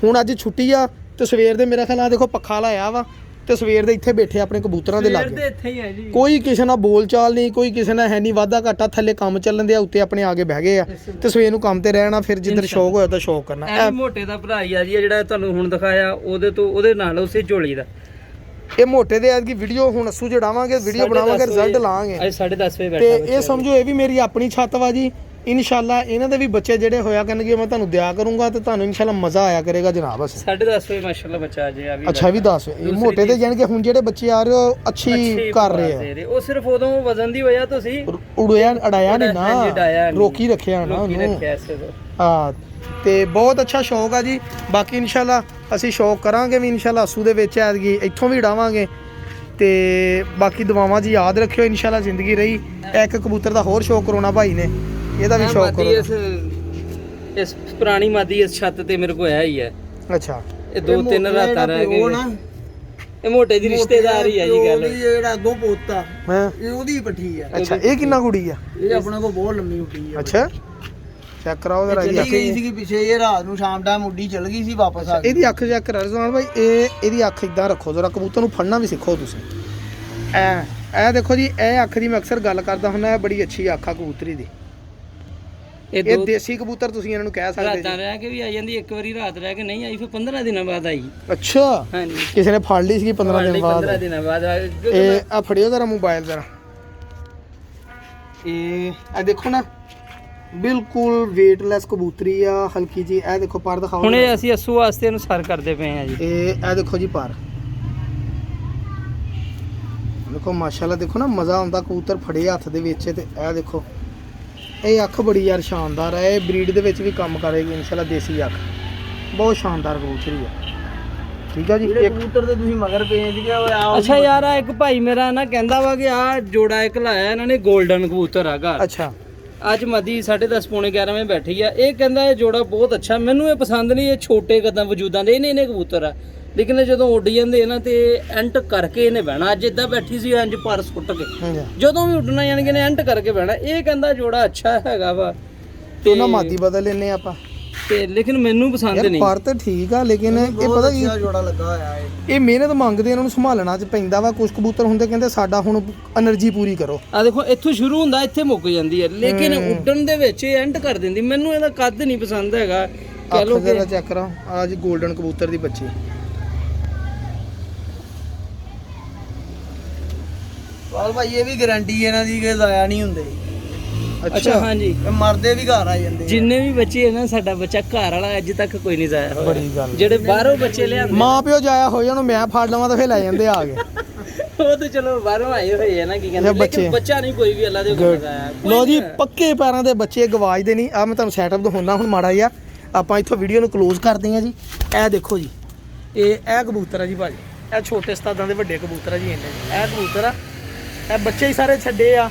Speaker 1: ਹੁਣ ਅੱਜ ਛੁੱਟੀ ਆ ਤੇ ਸਵੇਰ ਦੇ ਮੇਰਾ ਖਿਆਲ ਆ ਦੇਖੋ ਪੱਖਾ ਲਾਇਆ ਵਾ ਤੇ ਸਵੇਰ ਦੇ ਇੱਥੇ ਬੈਠੇ ਆਪਣੇ ਕਬੂਤਰਾਂ ਦੇ
Speaker 2: ਸਵੇਰ
Speaker 1: ਲਾਗੇ
Speaker 2: ਦੇ ਇੱਥੇ ਹੀ ਹੈ ਜੀ।
Speaker 1: ਕੋਈ ਕਿਸੇ ਨਾਲ ਬੋਲ ਚਾਲ ਨਹੀਂ, ਕੋਈ ਕਿਸੇ ਨਾਲ ਹੈ ਨਹੀਂ, ਵਾਧਾ ਘਾਟਾ, ਥੱਲੇ ਕੰਮ ਚੱਲਣ ਦੇ ਆ, ਉੱਤੇ ਆਪਣੇ ਆਗੇ ਬਹਿ ਗਏ ਆ ਤੇ ਸਵੇਰ ਨੂੰ ਕੰਮ ਤੇ ਰਹਿਣਾ, ਫਿਰ ਜਿੱਧਰ ਸ਼ੌਕ ਹੋਇਆ ਤਾਂ ਸ਼ੌਕ ਕਰਨਾ।
Speaker 2: ਇਹ ਮੋਟੇ ਦਾ ਭਰਾ ਹੀ ਆ ਜੀ, ਇਹ ਜਿਹੜਾ ਤੁਹਾਨੂੰ ਹੁਣ ਦਿਖਾਇਆ ਉਹਦੇ ਨਾਲ ਉਸੇ ਝੋਲੀ ਦਾ।
Speaker 1: ਇਹ ਮੋਟੇ ਦੇ ਐਤਕੀ ਵੀਡੀਓ ਹੁਣ ਅਸੂ ਜੜਾਵਾਂਗੇ, ਵੀਡੀਓ ਬਣਾਵਾਂਗੇ, ਰਿਜ਼ਲਟ ਲਾਵਾਂਗੇ।
Speaker 2: ਅੱਜ 10:30 ਵਜੇ
Speaker 1: ਤੇ
Speaker 2: ਬੈਠਾ
Speaker 1: ਇਹ ਸਮਝੋ ਇਹ ਵੀ ਮੇਰੀ ਆਪਣੀ ਛੱਤ ਵਾ ਜੀ। ਇਨਸ਼ਾਅੱਲਾ ਇਹਨਾਂ ਦੇ ਵੀ ਬੱਚੇ ਜਿਹੜੇ ਹੋਇਆ ਕਰਨਗੇ ਮੈਂ ਤੁਹਾਨੂੰ ਦਿਆ ਕਰੂੰਗਾ ਤੇ ਤੁਹਾਨੂੰ ਇਨਸ਼ਾਅੱਲਾ ਮਜ਼ਾ ਆਇਆ ਕਰੇਗਾ ਜਨਾਬ। ਅਸੀਂ
Speaker 2: 10:30 ਵਜੇ ਮਾਸ਼ਾਅੱਲਾ ਬੱਚਾ ਆ ਜੇ ਆ ਵੀ।
Speaker 1: ਅੱਛਾ ਵੀ ਦੱਸ ਇਹ ਮੋਟੇ ਦੇ ਜਾਣ ਕੇ ਹੁਣ ਜਿਹੜੇ ਬੱਚੇ ਆ ਰਹੇ ਹੋ ਅੱਛੀ ਕਰ ਰਹੇ ਆ।
Speaker 2: ਉਹ ਸਿਰਫ ਉਦੋਂ ਵਜ਼ਨ ਦੀ ਵਜ੍ਹਾ ਤੋਂ ਸੀ,
Speaker 1: ਉੜਿਆ ਅੜਾਇਆ ਨਹੀਂ
Speaker 2: ਹਾਂਜੀ, ਉਡਾਇਆ
Speaker 1: ਨਾ,
Speaker 2: ਨਹੀਂ।
Speaker 1: ਰੋਕੀ ਰੱਖਿਆ ਨਾ
Speaker 2: ਲੋਕੀ
Speaker 1: ਉਹਨੂੰ।
Speaker 2: ਰੱਖਿਆ ਇਸੇ ਤੋਂ।
Speaker 1: ਹਾਂ ਤੇ ਬਹੁਤ ਅੱਛਾ ਸ਼ੌਕ ਆ ਜੀ। ਬਾਕੀ ਇਨਸ਼ਾਅੱਲਾ ਅਸੀਂ ਸ਼ੌਕ ਕਰਾਂਗੇ ਵੀ ਇਨਸ਼ਾਅੱਲਾ ਅਸੂ ਦੇ ਵਿੱਚ ਐਤਕੀ ਇੱਥੋਂ ਵੀ ਉਡਾਵਾਂਗੇ ਤੇ ਬਾਕੀ ਦੁਆਵਾਂ ਜੀ ਯਾਦ ਰੱਖਿਓ। ਇਨਸ਼ਾਅੱਲਾ ਜ਼ਿੰਦਗੀ ਰਹੀ। ਇੱਕ ਕਬੂਤਰ ਦਾ ਹੋਰ ਸ਼ੌਕ ਕਰਾਉਣਾ ਭਾਈ ਨੇ, ਇਹਦਾ ਵੀ ਸ਼ੌਕ ਕਰੋ।
Speaker 2: ਇਸ ਪੁਰਾਣੀ ਮਾਦੀ ਇਸ ਛੱਤ ਤੇ ਮੇਰੇ ਕੋਲ ਆਇਆ ਹੀ ਹੈ।
Speaker 1: ਅੱਛਾ
Speaker 2: ਇਹ 2-3 ਰਾਤਾਂ ਰਹਿ ਗਏ। ਇਹ ਮੋਟੇ ਦੀ ਰਿਸ਼ਤੇਦਾਰ ਹੀ ਆ ਜੀ ਗੱਲ।
Speaker 3: ਜਿਹੜਾ ਅੱਗੋਂ ਪੋਤਾ
Speaker 1: ਹਾਂ
Speaker 3: ਇਹ ਉਹਦੀ ਪੱਠੀ ਆ।
Speaker 1: ਅੱਛਾ ਇਹ ਕਿੰਨਾ ਕੁੜੀ ਆ?
Speaker 3: ਇਹ ਆਪਣੇ ਕੋਲ ਬਹੁਤ ਲੰਮੀ ਉੱਡੀ ਆ।
Speaker 1: ਅੱਛਾ ਚੈੱਕ ਕਰਾਓ ਜਰਾ
Speaker 3: ਚਲੀ
Speaker 1: ਇਹਦੀ
Speaker 3: ਗਈ ਸੀ ਕਿ ਪਿੱਛੇ ਇਹ ਰਾਤ ਨੂੰ ਸ਼ਾਮ ਟਾਈਮ ਉੱਡੀ ਚਲ ਗਈ ਸੀ, ਵਾਪਸ ਆ ਗਈ।
Speaker 1: ਇਹਦੀ ਅੱਖ ਚੈੱਕ ਕਰਾ ਰਜ਼ਵਾਨ ਭਾਈ। ਇਹਦੀ ਅੱਖ ਇਦਾਂ ਰੱਖੋ ਜਰਾ, ਕਬੂਤਰ ਨੂੰ ਫੜਨਾ ਵੀ ਸਿੱਖੋ ਤੁਸੀਂ। ਇਹ ਦੇਖੋ ਜੀ, ਇਹ ਅੱਖ ਦੀ ਮੈਂ ਅਕਸਰ ਗੱਲ ਕਰਦਾ ਹੁੰਦਾ, ਇਹ ਬੜੀ ਅੱਛੀ ਅੱਖ ਆ ਕਬੂਤਰੀ ਦੀ। ਇਹ ਦੇਸੀ ਕਬੂਤਰ ਤੁਸੀਂ ਇਹਨਾਂ ਨੂੰ ਕਹਿ ਸਕਦੇ
Speaker 2: ਰਾਤਾਂ ਰਹਿ ਕੇ ਵੀ ਆ ਜਾਂਦੀ। ਇੱਕ ਵਾਰੀ ਰਾਤ ਰਹਿ ਕੇ ਨਹੀਂ ਆਈ, ਫਿਰ 15 ਦਿਨਾਂ ਬਾਅਦ ਆਈ।
Speaker 1: ਅੱਛਾ
Speaker 2: ਹਾਂਜੀ
Speaker 1: ਕਿਸੇ ਨੇ ਫੜ ਲਈ ਸੀ 15 ਦਿਨ
Speaker 2: 15
Speaker 1: ਬਾਅਦ।
Speaker 2: ਦਿਨਾਂ ਬਾਅਦ
Speaker 1: ਇਹ ਆ ਫੜਿਓ ਜਰਾ ਮੋਬਾਈਲ ਜਰਾ। ਇਹ ਦੇਖੋ ਨਾ ਬਿਲਕੁਲ ਵੇਟਲੈਸ ਕਬੂਤਰੀ ਆ, ਹਲਕੀ ਜੀ। ਇਹ ਦੇਖੋ ਪਰ ਦਿਖਾਓ।
Speaker 2: ਹੁਣ ਇਹ ਅਸੀਂ ਅਸੂ ਵਾਸਤੇ ਇਹਨੂੰ ਸਰ ਕਰਦੇ ਪਏ ਆ ਜੀ।
Speaker 1: ਇਹ ਦੇਖੋ ਜੀ ਪਰ ਦੇਖੋ ਮਾਸ਼ਾਅੱਲਾ। ਦੇਖੋ ਨਾ ਮਜ਼ਾ ਆਉਂਦਾ ਕਬੂਤਰ ਫੜੇ ਹੱਥ ਦੇ ਵਿੱਚ। ਤੇ ਇਹ ਦੇਖੋ ਇਹ ਅੱਖ ਬੜੀ ਯਾਰ ਸ਼ਾਨਦਾਰ ਹੈ। ਇਹ ਬਰੀਡ ਦੇ ਵਿੱਚ ਵੀ ਕੰਮ ਕਰੇਗੀ ਇਨਸ਼ਾਅੱਲਾ। ਦੇਸੀ ਅੱਖ ਬਹੁਤ ਸ਼ਾਨਦਾਰ ਕਬੂਤਰੀ ਹੈ। ਠੀਕ ਆ ਜੀ।
Speaker 3: ਜਿਹੜੇ ਕਬੂਤਰ ਤੇ ਤੁਸੀਂ ਮਗਰ ਪਏ ਸੀਗੇ ਉਹ ਆ।
Speaker 2: ਅੱਛਾ ਯਾਰ ਆ ਇੱਕ ਭਾਈ ਮੇਰਾ ਨਾ ਕਹਿੰਦਾ ਵਾ ਕਿ ਆ ਜੋੜਾ ਇੱਕ ਲਾਇਆ ਇਹਨਾਂ ਨੇ, 골ਡਨ ਕਬੂਤਰ ਆ ਘਰ।
Speaker 1: ਅੱਛਾ
Speaker 2: ਅੱਜ ਮਦੀ 10:30 ਪੌਣੇ 11 ਵਜੇ ਬੈਠੀ ਆ। ਇਹ ਕਹਿੰਦਾ ਇਹ ਜੋੜਾ ਬਹੁਤ ਅੱਛਾ। ਮੈਨੂੰ ਇਹ ਪਸੰਦ ਨਹੀਂ, ਇਹ ਛੋਟੇ ਕਦਾਂ ਵਜੂਦਾਂ ਦੇ ਇਹਨੇ ਕਬੂਤਰ ਆ। ਲੇਕਿਨ ਜਦੋਂ ਉੱਡ ਜਾਂਦੇ ਨਾ ਤੇ ਐਂਟ ਕਰਕੇ ਇਹਨੇ ਬਹਿਣਾ। ਅੱਜ ਇਦਾਂ ਬੈਠੀ ਸੀ ਇੰਜ ਪਰ ਸੁੱਟ ਕੇ,
Speaker 1: ਹਾਂਜੀ
Speaker 2: ਜਦੋਂ ਵੀ ਉੱਡਣਾ ਯਾਨੀ ਕਿ ਇਹਨੇ ਐਂਟ ਕਰਕੇ ਬਹਿਣਾ। ਇਹ ਕਹਿੰਦਾ ਜੋੜਾ ਅੱਛਾ ਹੈਗਾ ਵਾ
Speaker 1: ਤੇ ਉਹਨਾਂ ਮਾਦੀ ਬਦਲ ਲੈਨੇ ਆਪਾਂ
Speaker 2: ਤੇ, ਲੇਕਿਨ ਮੈਨੂੰ ਪਸੰਦ
Speaker 1: ਯਾਰ।
Speaker 2: ਨਹੀਂ।
Speaker 1: ਪਰ ਤਾਂ ਠੀਕ ਆ ਲੇਕਿਨ ਇਹ ਪਤਾ ਕੀ
Speaker 3: ਜੋੜਾ ਲੱਗਾ ਹੋਇਆ ਹੈ।
Speaker 1: ਇਹ ਮਿਹਨਤ ਮੰਗਦੇ, ਇਹਨਾਂ ਨੂੰ ਸੰਭਾਲਣਾ ਚ ਪੈਂਦਾ ਵਾ। ਕੁਝ ਕਬੂਤਰ ਹੁੰਦੇ ਕਹਿੰਦੇ ਸਾਡਾ ਹੁਣ એનર્ਜੀ ਪੂਰੀ ਕਰੋ।
Speaker 2: ਆ ਦੇਖੋ ਇੱਥੋਂ ਸ਼ੁਰੂ ਹੁੰਦਾ ਇੱਥੇ ਮੁੱਕ ਜਾਂਦੀ ਹੈ, ਲੇਕਿਨ ਉੱਡਣ ਦੇ ਵਿੱਚ ਇਹ ਐਂਟ ਕਰ ਦਿੰਦੀ। ਮੈਨੂੰ ਇਹਦਾ ਕੱਦ ਨਹੀਂ ਪਸੰਦ ਹੈਗਾ। ਕਹਿ ਲੋ
Speaker 1: ਜਰਾ ਚੈੱਕ ਕਰਾਂ ਆ ਜੀ 골ਡਨ ਕਬੂਤਰ ਦੀ ਬੱਚੀ।
Speaker 3: ਵਾਲ ਭਾਈ ਇਹ ਵੀ ਗਾਰੰਟੀ ਇਹਨਾਂ ਦੀ ਕਿ ਜ਼ਾਇਆ ਨਹੀਂ ਹੁੰਦੇ।
Speaker 2: ਅੱਛਾ ਹਾਂਜੀ,
Speaker 3: ਇਹ ਮਰਦੇ ਵੀ ਘਰ ਆ ਜਾਂਦੇ ਆ।
Speaker 2: ਜਿੰਨੇ ਵੀ ਬੱਚੇ ਹੈ ਨਾ, ਸਾਡਾ ਬੱਚਾ ਘਰ ਵਾਲਾ ਅੱਜ ਤੱਕ ਕੋਈ ਨਹੀਂ ਜਾਇਆ ਹੋਇਆ।
Speaker 1: ਬੜੀ ਗੱਲ।
Speaker 2: ਜਿਹੜੇ ਬਾਹਰੋਂ ਬੱਚੇ ਲਿਆਂਦੇ
Speaker 1: ਮਾਂ ਪਿਓ ਜਾਇਆ ਹੋਇਆ ਉਹਨੂੰ ਮੈਂ ਫੜ ਲਵਾਂ ਤਾਂ ਫੇਰ ਲੈ ਜਾਂਦੇ ਆ ਕੇ।
Speaker 2: ਉਹ ਤਾਂ ਚਲੋ ਬਾਹਰੋਂ ਆਏ ਹੋਏ ਆ ਨਾ, ਕੀ ਕਹਿੰਦੇ,
Speaker 1: ਬੱਚੇ।
Speaker 2: ਲੇਕਿਨ ਬੱਚਾ ਨਹੀਂ ਕੋਈ ਵੀ ਅੱਲਾ ਦੇ ਹੁਕਮ ਦਾ ਆਇਆ।
Speaker 1: ਲੋ ਜੀ ਪੱਕੇ ਪੈਰਾਂ ਦੇ ਬੱਚੇ ਗਵਾਜਦੇ ਨਹੀਂ। ਆ ਮੈਂ ਤੁਹਾਨੂੰ ਸੈਟਅਪ ਦਿਖਾਉਣਾ ਹੁਣ ਮਾੜਾ ਜਿਹਾ। ਆਪਾਂ ਇੱਥੋਂ ਵੀਡੀਓ ਨੂੰ ਕਲੋਜ਼ ਕਰਦੇ ਹਾਂ ਜੀ। ਇਹ ਦੇਖੋ ਜੀ, ਇਹ ਕਬੂਤਰ ਆ ਜੀ ਭਾਜੀ। ਇਹ ਛੋਟੇ ਉਸਤਾਦਾਂ ਦੇ ਵੱਡੇ ਕਬੂਤਰ ਆ ਜੀ। ਇਹਨੇ ਇਹ ਕਬੂਤਰ ਆ, ਇਹ ਬੱਚੇ ਹੀ ਸਾਰੇ ਛੱਡੇ ਆ।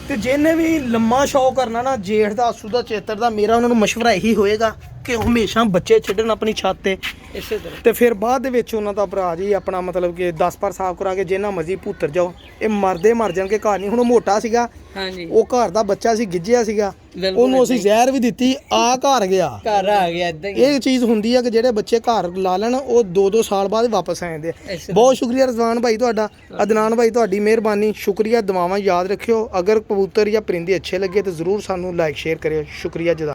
Speaker 1: ਤੇ ਜਿਹਨੇ ਵੀ ਲੰਮਾ ਸ਼ੌਕ ਕਰਨਾ ਨਾ, ਜੇਠ ਦਾ, ਆਸੂ ਦਾ, ਚੇਤਰ ਦਾ, ਮੇਰਾ ਉਹਨਾਂ ਨੂੰ ਮਸ਼ਵਰਾ ਇਹੀ ਹੋਏਗਾ ਕਿ ਉਹ ਹਮੇਸ਼ਾ ਬੱਚੇ ਛੱਡਣ ਆਪਣੀ ਛੱਤ ਤੇ।
Speaker 2: ਇਸੇ ਤਰ੍ਹਾਂ
Speaker 1: ਤੇ ਫਿਰ ਬਾਅਦ ਦੇ ਵਿੱਚ ਉਹਨਾਂ ਦਾ ਭਰਾ ਜੀ ਆਪਣਾ ਮਤਲਬ ਕਿ 10 ਪਰ ਸਾਫ਼ ਕਰਾ ਕੇ ਜਿੰਨਾ ਮਰਜ਼ੀ ਭੁੱਤਰ ਜਾਓ। ਇਹ ਮਰਦੇ ਮਰ ਜਾਣਗੇ ਘਰ ਨਹੀਂ। ਹੁਣ ਉਹ ਮੋਟਾ ਸੀਗਾ,
Speaker 2: ਹਾਂਜੀ,
Speaker 1: ਉਹ ਘਰ ਦਾ ਬੱਚਾ ਸੀ, ਗਿੱਜਿਆ ਸੀਗਾ,
Speaker 2: ਬਿਲਕੁਲ
Speaker 1: ਉਹਨੂੰ ਅਸੀਂ ਜ਼ਹਿਰ ਵੀ ਦਿੱਤੀ, ਆ ਘਰ ਗਿਆ।
Speaker 2: ਘਰ ਆ ਗਿਆ ਇਦਾਂ ਹੀ।
Speaker 1: ਇਹ ਚੀਜ਼ ਹੁੰਦੀ ਆ ਕਿ ਜਿਹੜੇ ਬੱਚੇ ਘਰ ਲਾ ਲੈਣ ਉਹ 2-2 ਸਾਲ ਬਾਅਦ ਵਾਪਸ ਆ ਜਾਂਦੇ ਆ।
Speaker 2: ਇਸੇ
Speaker 1: ਬਹੁਤ ਸ਼ੁਕਰੀਆ ਰਜ਼ਵਾਨ ਭਾਈ ਤੁਹਾਡਾ, ਅਦਨਾਨ ਭਾਈ ਤੁਹਾਡੀ ਮਿਹਰਬਾਨੀ, ਸ਼ੁਕਰੀਆ। ਦੁਆਵਾਂ ਯਾਦ ਰੱਖਿਓ। ਅਗਰ ਕਬੂਤਰ ਜਾਂ ਪਰਿੰਦੇ ਅੱਛੇ ਲੱਗੇ ਤਾਂ ਜ਼ਰੂਰ ਸਾਨੂੰ ਲਾਈਕ ਸ਼ੇਅਰ ਕਰਿਓ। ਸ਼ੁਕਰੀਆ ਜਜ਼ਾ।